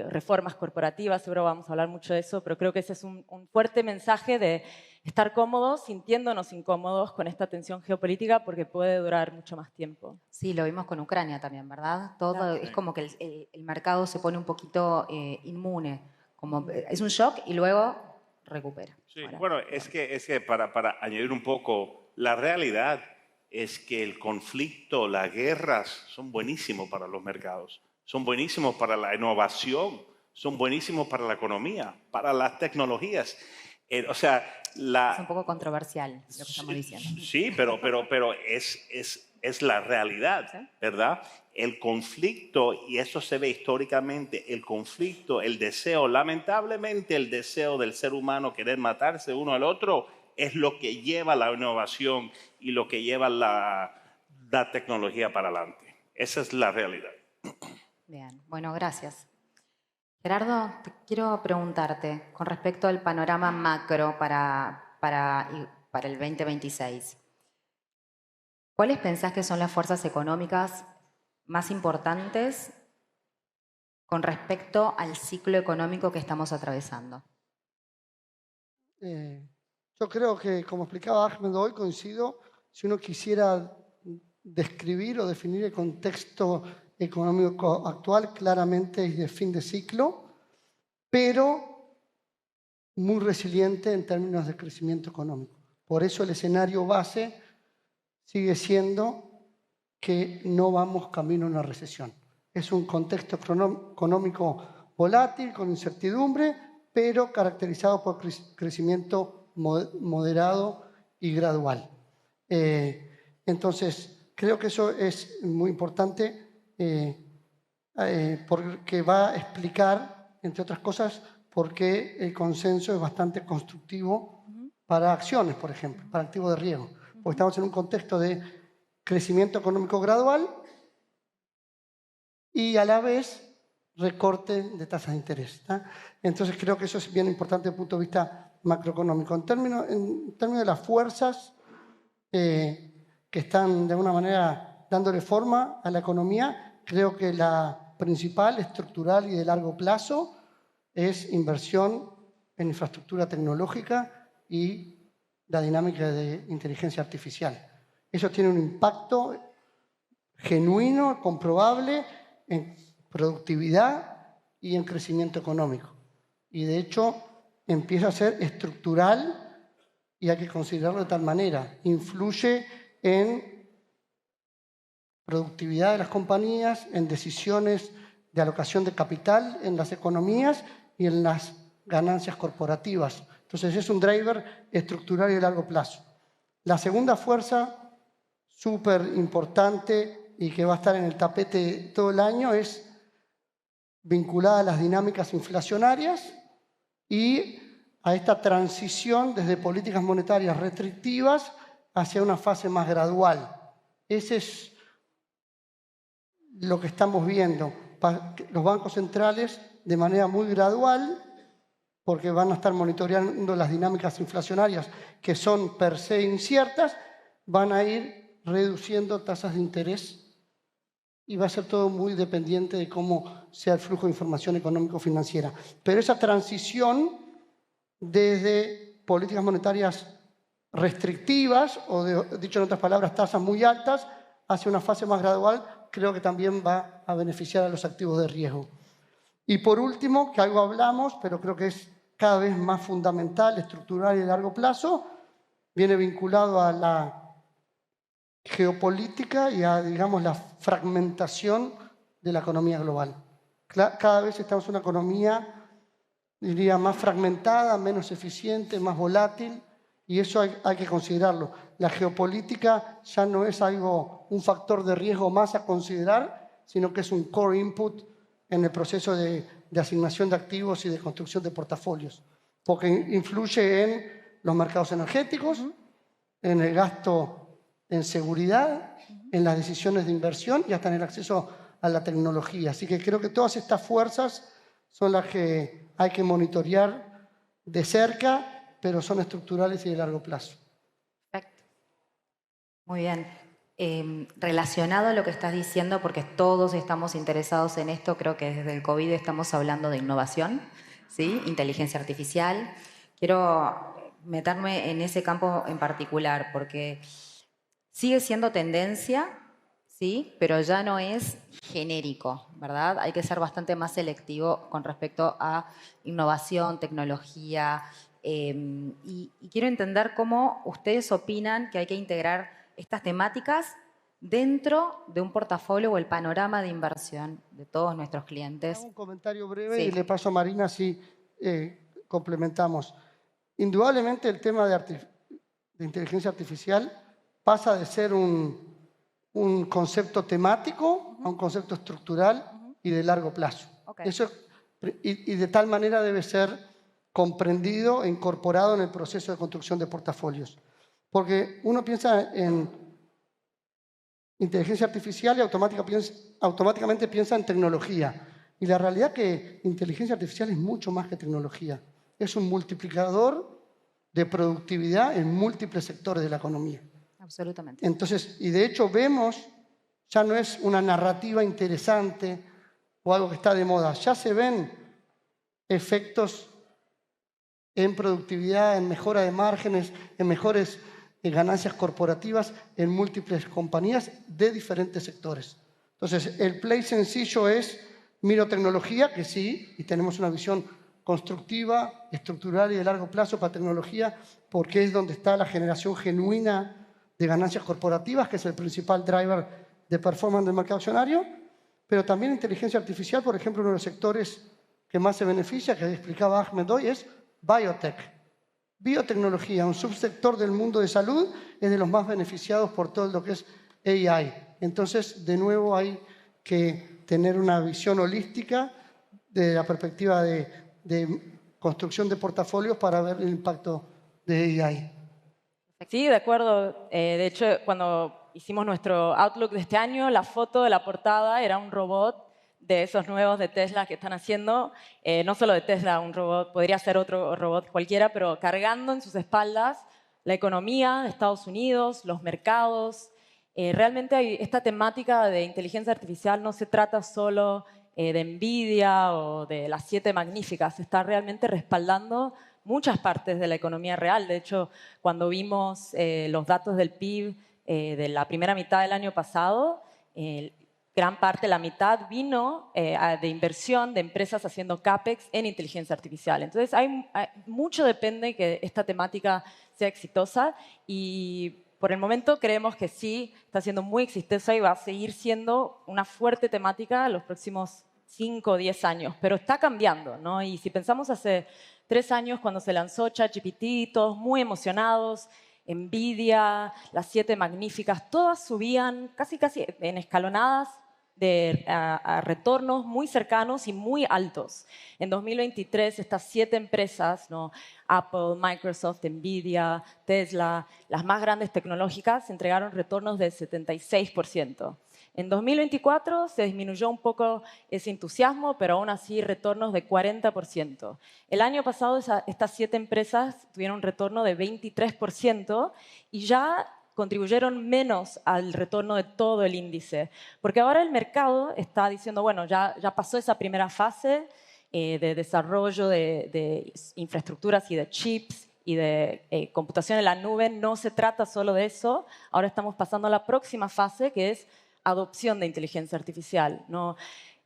reformas corporativas, seguro vamos a hablar mucho de eso, pero creo que ese es un fuerte mensaje de estar cómodos, sintiéndonos incómodos con esta tensión geopolítica porque puede durar mucho más tiempo. Sí, lo vimos con Ucrania también, ¿verdad? Todo claro. Es como que el mercado se pone un poquito inmune, como es un shock y luego recupera. Sí, bueno, es que para añadir un poco, la realidad es que el conflicto, las guerras son buenísimos para los mercados. Son buenísimos para la innovación, son buenísimos para la economía, para las tecnologías. Es un poco controversial lo que estamos diciendo. Sí, pero es la realidad, ¿sí? ¿Verdad? El conflicto, y eso se ve históricamente, el conflicto, el deseo, lamentablemente el deseo del ser humano querer matarse uno al otro es lo que lleva la innovación y lo que lleva la tecnología para adelante. Esa es la realidad. Bien, bueno, gracias. Gerardo, quiero preguntarte con respecto al panorama macro para el 2026. ¿Cuáles pensás que son las fuerzas económicas más importantes con respecto al ciclo económico que estamos atravesando? Yo creo que, como explicaba Ahmed hoy, coincido, si uno quisiera describir o definir el contexto económico actual, claramente es de fin de ciclo, pero muy resiliente en términos de crecimiento económico. Por eso el escenario base sigue siendo que no vamos camino a una recesión. Es un contexto económico volátil, con incertidumbre, pero caracterizado por crecimiento moderado y gradual. Entonces, creo que eso es muy importante porque va a explicar, entre otras cosas, por qué el consenso es bastante constructivo para acciones, por ejemplo, para activos de riesgo. Porque estamos en un contexto de crecimiento económico gradual y a la vez recorte de tasas de interés. ¿Tá? Entonces creo que eso es bien importante desde el punto de vista macroeconómico. En términos de las fuerzas que están de alguna manera dándole forma a la economía, creo que la principal, estructural y de largo plazo es inversión en infraestructura tecnológica y la dinámica de inteligencia artificial. Eso tiene un impacto genuino, comprobable en productividad y en crecimiento económico. Y de hecho empieza a ser estructural y hay que considerarlo de tal manera. Influye en productividad de las compañías, en decisiones de alocación de capital en las economías y en las ganancias corporativas. Entonces es un driver estructural y de largo plazo. La segunda fuerza, súper importante y que va a estar en el tapete todo el año, es vinculada a las dinámicas inflacionarias y a esta transición desde políticas monetarias restrictivas hacia una fase más gradual. Ese es lo que estamos viendo. Los bancos centrales, de manera muy gradual, porque van a estar monitoreando las dinámicas inflacionarias que son per se inciertas, van a ir reduciendo tasas de interés y va a ser todo muy dependiente de cómo sea el flujo de información económico-financiera. Pero esa transición desde políticas monetarias restrictivas, o dicho en otras palabras, tasas muy altas, hacia una fase más gradual, creo que también va a beneficiar a los activos de riesgo. Y por último, que algo hablamos, pero creo que es cada vez más fundamental, estructural y de largo plazo, viene vinculado a la geopolítica y a, digamos, la fragmentación de la economía global. Cada vez estamos en una economía, diría, más fragmentada, menos eficiente, más volátil, y eso hay que considerarlo. La geopolítica ya no es un factor de riesgo más a considerar, sino que es un core input en el proceso de asignación de activos y de construcción de portafolios, porque influye en los mercados energéticos, en el gasto en seguridad, en las decisiones de inversión y hasta en el acceso a la tecnología. Así que creo que todas estas fuerzas son las que hay que monitorear de cerca, pero son estructurales y de largo plazo. Perfecto. Muy bien. Relacionado a lo que estás diciendo, porque todos estamos interesados en esto, creo que desde el COVID estamos hablando de innovación, ¿sí? Inteligencia artificial. Quiero meterme en ese campo en particular, porque sigue siendo tendencia, ¿sí? Pero ya no es genérico, ¿verdad? Hay que ser bastante más selectivo con respecto a innovación, tecnología, y quiero entender cómo ustedes opinan que hay que integrar estas temáticas dentro de un portafolio o el panorama de inversión de todos nuestros clientes. Hago un comentario breve Sí. y le paso a Marina si complementamos. Indudablemente el tema de inteligencia artificial pasa de ser un concepto temático a un concepto estructural y de largo plazo. Okay. Eso, y de tal manera debe ser comprendido e incorporado en el proceso de construcción de portafolios. Porque uno piensa en inteligencia artificial y automáticamente piensa en tecnología. Y la realidad es que inteligencia artificial es mucho más que tecnología. Es un multiplicador de productividad en múltiples sectores de la economía. Absolutamente. Entonces, y de hecho vemos, ya no es una narrativa interesante o algo que está de moda, ya se ven efectos en productividad, en mejora de márgenes, en mejores ganancias corporativas en múltiples compañías de diferentes sectores. Entonces, el play sencillo es miro tecnología, que sí, y tenemos una visión constructiva, estructural y de largo plazo para tecnología, porque es donde está la generación genuina de ganancias corporativas, que es el principal driver de performance del mercado accionario, pero también inteligencia artificial, por ejemplo, uno de los sectores que más se beneficia, que explicaba Ahmed hoy, es biotech. Biotecnología, un subsector del mundo de salud, es de los más beneficiados por todo lo que es AI. Entonces, de nuevo, hay que tener una visión holística de la perspectiva de construcción de portafolios para ver el impacto de AI. Sí, de acuerdo. De hecho, cuando hicimos nuestro Outlook de este año, la foto de la portada era un robot de esos nuevos de Tesla que están haciendo, no solo de Tesla, un robot, podría ser otro robot cualquiera, pero cargando en sus espaldas la economía de Estados Unidos, los mercados. Realmente esta temática de inteligencia artificial no se trata solo de Nvidia o de las 7 magníficas, está realmente respaldando muchas partes de la economía real. De hecho, cuando vimos los datos del PIB de la primera mitad del año pasado, gran parte, la mitad, vino de inversión de empresas haciendo CAPEX en inteligencia artificial. Entonces, mucho depende que esta temática sea exitosa y por el momento creemos que sí, está siendo muy exitosa y va a seguir siendo una fuerte temática en los próximos 5 o 10 años. Pero está cambiando, ¿no? Y si pensamos hace 3 años, cuando se lanzó ChatGPT, todos muy emocionados, Nvidia, las 7 magníficas, todas subían casi en escalonadas a retornos muy cercanos y muy altos. En 2023, estas 7 empresas, ¿no? Apple, Microsoft, Nvidia, Tesla, las más grandes tecnológicas, entregaron retornos del 76%. En 2024 se disminuyó un poco ese entusiasmo, pero aún así retornos de 40%. El año pasado estas 7 empresas tuvieron un retorno de 23% y ya contribuyeron menos al retorno de todo el índice. Porque ahora el mercado está diciendo, bueno, ya pasó esa primera fase de desarrollo de infraestructuras y de chips y de computación en la nube. No se trata solo de eso. Ahora estamos pasando a la próxima fase, que es adopción de inteligencia artificial, ¿no?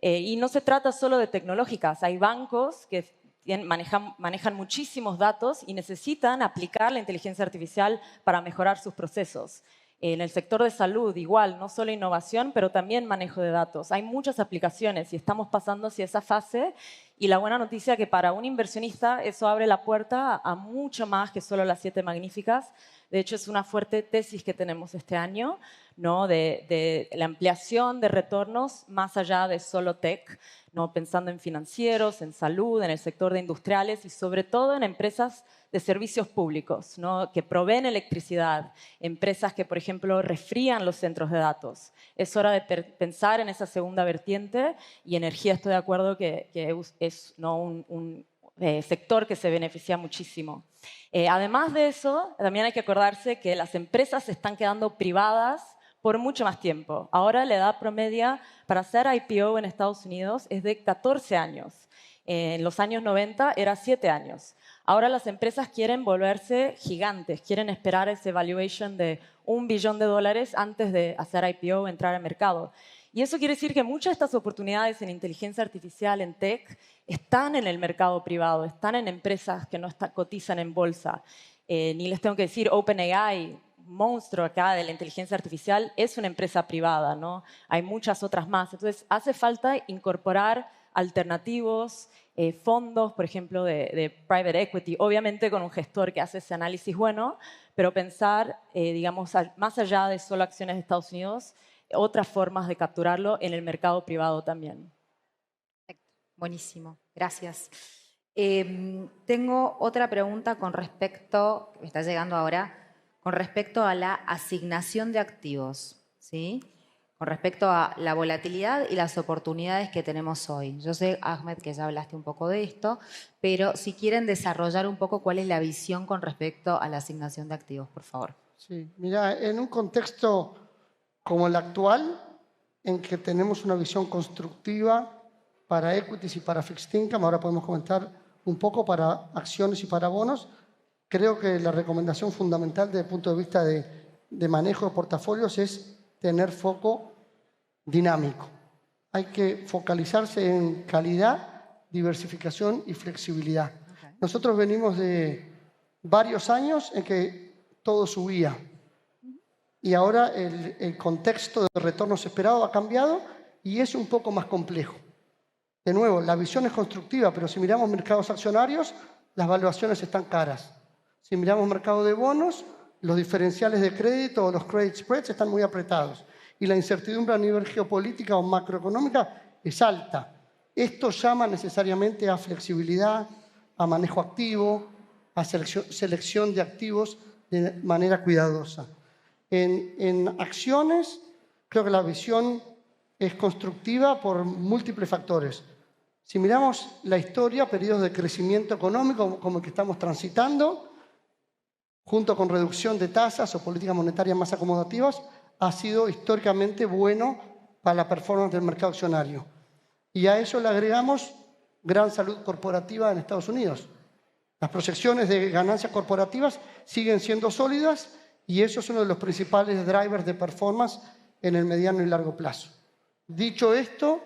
Y no se trata solo de tecnológicas. Hay bancos que manejan muchísimos datos y necesitan aplicar la inteligencia artificial para mejorar sus procesos. En el sector de salud, igual, no solo innovación, pero también manejo de datos. Hay muchas aplicaciones y estamos pasando hacia esa fase. Y la buena noticia es que para un inversionista eso abre la puerta a mucho más que solo las 7 magníficas. De hecho, es una fuerte tesis que tenemos este año, ¿no? de la ampliación de retornos más allá de solo tech, ¿no? Pensando en financieros, en salud, en el sector de industriales y sobre todo en empresas de servicios públicos, ¿no? Que proveen electricidad, empresas que, por ejemplo, refrían los centros de datos. Es hora de pensar en esa segunda vertiente y energía, estoy de acuerdo que es, ¿no? un sector que se beneficia muchísimo. Además de eso, también hay que acordarse que las empresas se están quedando privadas por mucho más tiempo. Ahora la edad promedia para hacer IPO en Estados Unidos es de 14 años. En los años 90 era 7 años. Ahora las empresas quieren volverse gigantes, quieren esperar ese valuation de $1 billón antes de hacer IPO o entrar al mercado. Y eso quiere decir que muchas de estas oportunidades en inteligencia artificial, en tech, están en el mercado privado, están en empresas que no cotizan en bolsa. Ni les tengo que decir, OpenAI, monstruo acá de la inteligencia artificial, es una empresa privada, ¿no? Hay muchas otras más. Entonces, hace falta incorporar alternativos, fondos, por ejemplo, de private equity, obviamente con un gestor que hace ese análisis bueno, pero pensar, digamos, más allá de solo acciones de Estados Unidos, otras formas de capturarlo en el mercado privado también. Perfecto. Buenísimo, gracias. Tengo otra pregunta con respecto, que me está llegando ahora, con respecto a la asignación de activos, ¿sí? Con respecto a la volatilidad y las oportunidades que tenemos hoy. Yo sé, Ahmed, que ya hablaste un poco de esto, pero si quieren desarrollar un poco cuál es la visión con respecto a la asignación de activos, por favor. Sí, mira, en un contexto como el actual, en que tenemos una visión constructiva para equities y para fixed income, ahora podemos comentar un poco para acciones y para bonos, creo que la recomendación fundamental desde el punto de vista de manejo de portafolios es tener foco dinámico. Hay que focalizarse en calidad, diversificación y flexibilidad. Okay. Nosotros venimos de varios años en que todo subía y ahora el contexto de retornos esperados ha cambiado y es un poco más complejo. De nuevo, la visión es constructiva, pero si miramos mercados accionarios, las valuaciones están caras. Si miramos mercado de bonos, los diferenciales de crédito o los credit spreads están muy apretados. y la incertidumbre a nivel geopolítica o macroeconómica es alta. Esto llama necesariamente a flexibilidad, a manejo activo, a selección de activos de manera cuidadosa. En acciones, creo que la visión es constructiva por múltiples factores. Si miramos la historia, periodos de crecimiento económico como el que estamos transitando, junto con reducción de tasas o políticas monetarias más acomodativas, ha sido históricamente bueno para la performance del mercado accionario. Y a eso le agregamos gran salud corporativa en Estados Unidos. Las proyecciones de ganancias corporativas siguen siendo sólidas y eso es uno de los principales drivers de performance en el mediano y largo plazo. Dicho esto,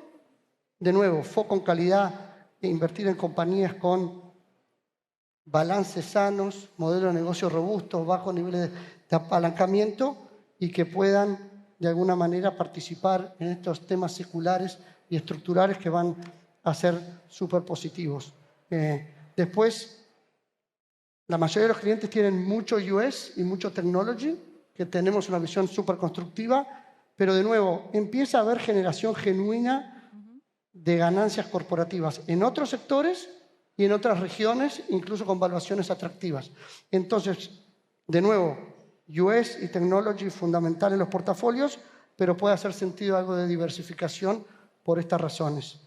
de nuevo, foco en calidad e invertir en compañías con balances sanos, modelos de negocio robustos, bajos niveles de apalancamiento y que puedan de alguna manera participar en estos temas seculares y estructurales que van a ser súper positivos. Después, la mayoría de los clientes tienen mucho US y mucho technology, que tenemos una visión súper constructiva, pero de nuevo, empieza a haber generación genuina de ganancias corporativas en otros sectores y en otras regiones, incluso con valuaciones atractivas. Entonces, de nuevo, US y technology fundamental en los portafolios, pero puede hacer sentido algo de diversificación por estas razones.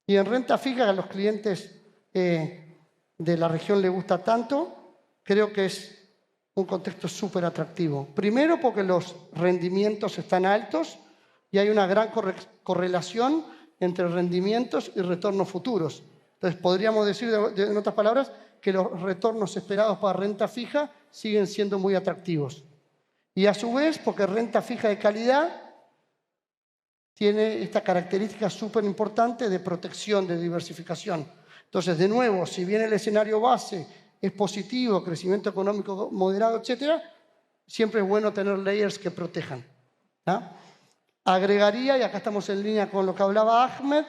Y en renta fija, a los clientes de la región les gusta tanto, creo que es un contexto súper atractivo. Primero porque los rendimientos están altos y hay una gran correlación entre rendimientos y retornos futuros. Entonces, podríamos decir, en otras palabras, que los retornos esperados para renta fija siguen siendo muy atractivos. Y a su vez, porque renta fija de calidad tiene esta característica súper importante de protección, de diversificación. Entonces, de nuevo, si bien el escenario base es positivo, crecimiento económico moderado, etc., siempre es bueno tener layers que protejan. ¿Ah? Agregaría, y acá estamos en línea con lo que hablaba Ahmed,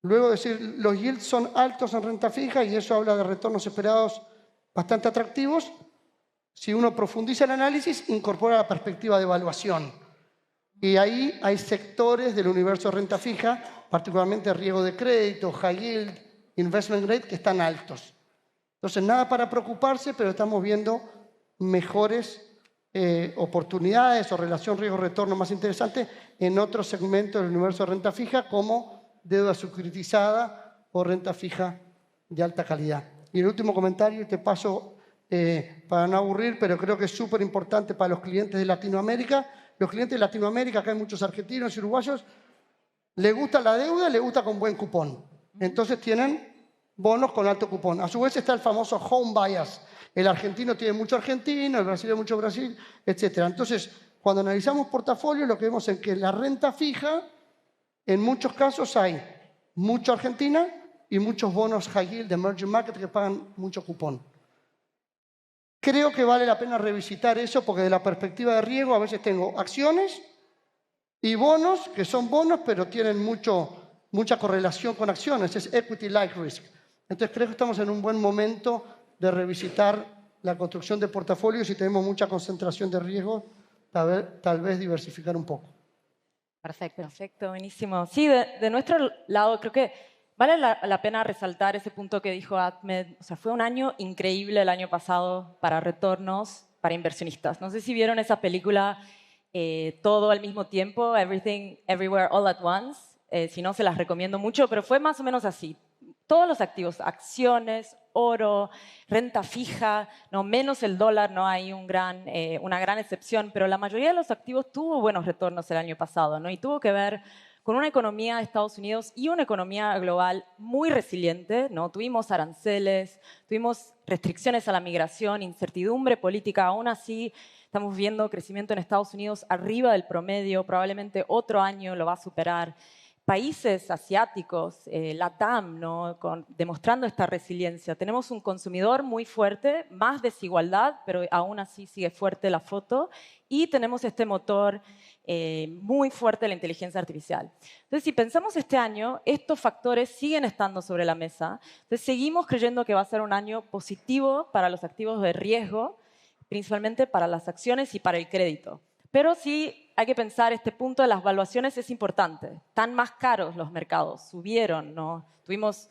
luego decir, los yields son altos en renta fija y eso habla de retornos esperados bastante atractivos. Si uno profundiza el análisis, incorpora la perspectiva de evaluación. Y ahí hay sectores del universo de renta fija, particularmente riesgo de crédito, high yield, investment grade, que están altos. Entonces, nada para preocuparse, pero estamos viendo mejores oportunidades o relación riesgo-retorno más interesante en otros segmentos del universo de renta fija, como deuda securitizada o renta fija de alta calidad. Y el último comentario, te paso para no aburrir, pero creo que es súper importante para los clientes de Latinoamérica. Los clientes de Latinoamérica, acá hay muchos argentinos y uruguayos, les gusta la deuda, les gusta con buen cupón. Entonces tienen bonos con alto cupón. A su vez está el famoso home bias. El argentino tiene mucho argentino, el brasileño mucho Brasil, etc. Entonces, cuando analizamos portafolios, lo que vemos es que la renta fija, en muchos casos hay mucho Argentina y muchos bonos high yield de emerging market que pagan mucho cupón. Creo que vale la pena revisitar eso porque de la perspectiva de riesgo a veces tengo acciones y bonos que son bonos pero tienen mucha correlación con acciones, es equity-like risk. Entonces creo que estamos en un buen momento de revisitar la construcción de portafolios y tenemos mucha concentración de riesgo, tal vez diversificar un poco. Perfecto. Perfecto, buenísimo. Sí, de nuestro lado creo que vale la pena resaltar ese punto que dijo Ahmed. O sea, fue un año increíble el año pasado para retornos, para inversionistas. No sé si vieron esa película Todo al mismo tiempo, Everything, Everywhere, All at Once. Si no, se las recomiendo mucho, pero fue más o menos así. Todos los activos, acciones, oro, renta fija, no menos el dólar, no hay una gran excepción, pero la mayoría de los activos tuvo buenos retornos el año pasado, ¿no? Y tuvo que ver con una economía de Estados Unidos y una economía global muy resiliente, ¿no? Tuvimos aranceles, tuvimos restricciones a la migración, incertidumbre política, aún así estamos viendo crecimiento en Estados Unidos arriba del promedio, probablemente otro año lo va a superar. Países asiáticos, LATAM, ¿no? Demostrando esta resiliencia. Tenemos un consumidor muy fuerte, más desigualdad, pero aún así sigue fuerte la foto. Y tenemos este motor muy fuerte de la inteligencia artificial. Entonces, si pensamos este año, estos factores siguen estando sobre la mesa. Entonces, seguimos creyendo que va a ser un año positivo para los activos de riesgo, principalmente para las acciones y para el crédito. Pero sí hay que pensar, este punto de las valuaciones es importante. Están más caros los mercados, subieron, ¿no? Tuvimos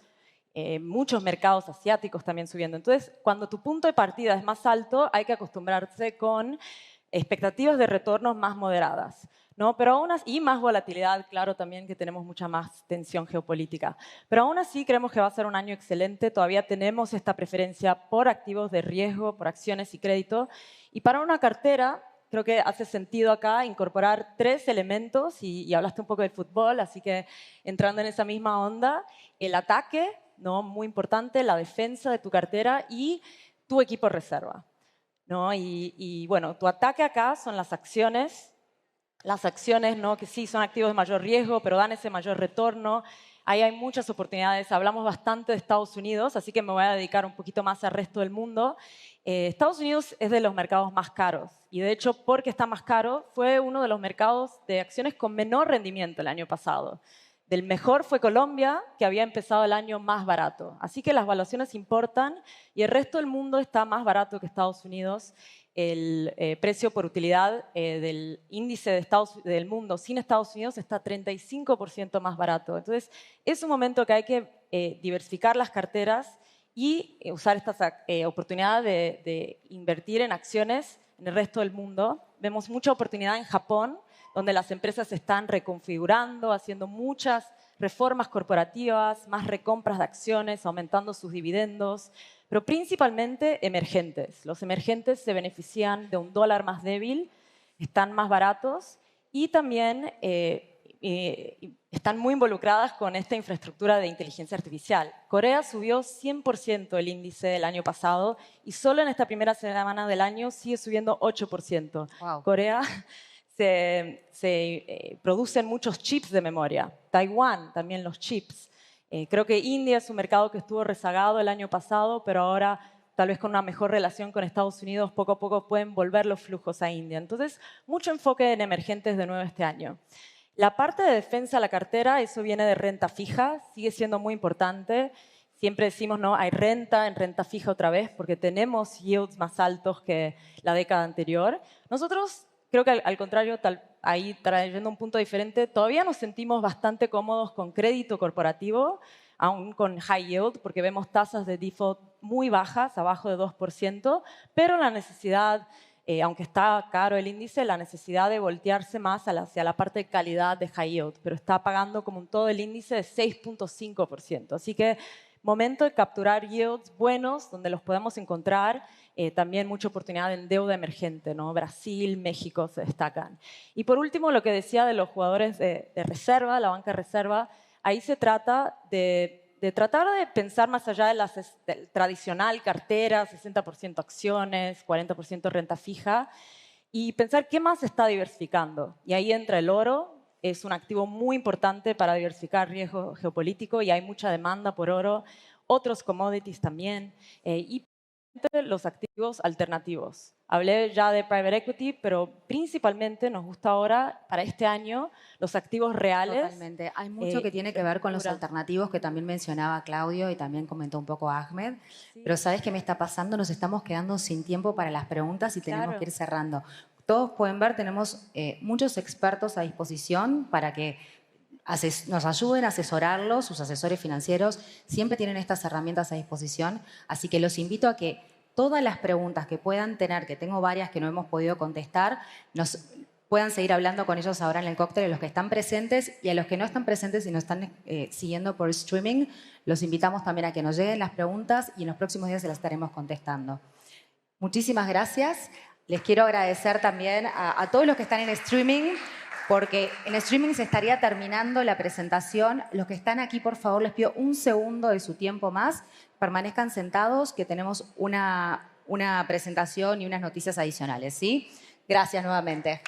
muchos mercados asiáticos también subiendo. Entonces, cuando tu punto de partida es más alto, hay que acostumbrarse con expectativas de retornos más moderadas, ¿no? Pero aún así, y más volatilidad, claro, también que tenemos mucha más tensión geopolítica. Pero aún así creemos que va a ser un año excelente. Todavía tenemos esta preferencia por activos de riesgo, por acciones y crédito. Y para una cartera, creo que hace sentido acá incorporar 3 elementos, y hablaste un poco del fútbol, así que entrando en esa misma onda, el ataque, ¿no? Muy importante, la defensa de tu cartera y tu equipo reserva, ¿no? Y bueno, tu ataque acá son las acciones, ¿no? Que sí son activos de mayor riesgo, pero dan ese mayor retorno. Ahí hay muchas oportunidades. Hablamos bastante de Estados Unidos, así que me voy a dedicar un poquito más al resto del mundo. Estados Unidos es de los mercados más caros y, de hecho, porque está más caro, fue uno de los mercados de acciones con menor rendimiento el año pasado. Del mejor fue Colombia, que había empezado el año más barato. Así que las valuaciones importan y el resto del mundo está más barato que Estados Unidos. El precio por utilidad del índice del mundo sin Estados Unidos está 35% más barato. Entonces, es un momento que hay que diversificar las carteras y usar esta oportunidad de invertir en acciones en el resto del mundo. Vemos mucha oportunidad en Japón, donde las empresas se están reconfigurando, haciendo muchas reformas corporativas, más recompras de acciones, aumentando sus dividendos, pero principalmente emergentes. Los emergentes se benefician de un dólar más débil, están más baratos y también están muy involucradas con esta infraestructura de inteligencia artificial. Corea subió 100% el índice del año pasado y solo en esta primera semana del año sigue subiendo 8%. Wow. Corea se producen muchos chips de memoria. Taiwán, también los chips. Creo que India es un mercado que estuvo rezagado el año pasado, pero ahora, tal vez con una mejor relación con Estados Unidos, poco a poco pueden volver los flujos a India. Entonces, mucho enfoque en emergentes de nuevo este año. La parte de defensa de la cartera, eso viene de renta fija, sigue siendo muy importante. Siempre decimos, no, hay renta en renta fija otra vez, porque tenemos yields más altos que la década anterior. Nosotros, creo que al contrario, ahí trayendo un punto diferente, todavía nos sentimos bastante cómodos con crédito corporativo, aún con high yield, porque vemos tasas de default muy bajas, abajo de 2%, pero la necesidad, aunque está caro el índice, la necesidad de voltearse más hacia la parte de calidad de high yield, pero está pagando como un todo el índice de 6.5%. Así que momento de capturar yields buenos, donde los podemos encontrar. También mucha oportunidad en deuda emergente, ¿no? Brasil, México se destacan. Y por último, lo que decía de los jugadores de reserva, la banca de reserva, ahí se trata de tratar de pensar más allá de del tradicional cartera, 60% acciones, 40% renta fija, y pensar qué más se está diversificando. Y ahí entra el oro, es un activo muy importante para diversificar riesgo geopolítico y hay mucha demanda por oro, otros commodities también, y los activos alternativos. Hablé ya de private equity, pero principalmente nos gusta ahora, para este año, los activos reales. Totalmente. Hay mucho que tiene que ver con los alternativos que también mencionaba Claudio y también comentó un poco Ahmed. Sí. Pero ¿sabes qué me está pasando? Nos estamos quedando sin tiempo para las preguntas y tenemos Claro. que ir cerrando. Todos pueden ver, tenemos muchos expertos a disposición para que nos ayuden a asesorarlos, sus asesores financieros siempre tienen estas herramientas a disposición, así que los invito a que todas las preguntas que puedan tener, que tengo varias que no hemos podido contestar, nos puedan seguir hablando con ellos ahora en el cóctel, a los que están presentes y a los que no están presentes y nos están siguiendo por streaming, los invitamos también a que nos lleguen las preguntas y en los próximos días se las estaremos contestando. Muchísimas gracias. Les quiero agradecer también a todos los que están en streaming, porque en streaming se estaría terminando la presentación. Los que están aquí, por favor, les pido un segundo de su tiempo más. Permanezcan sentados, que tenemos una presentación y unas noticias adicionales, ¿sí? Gracias nuevamente.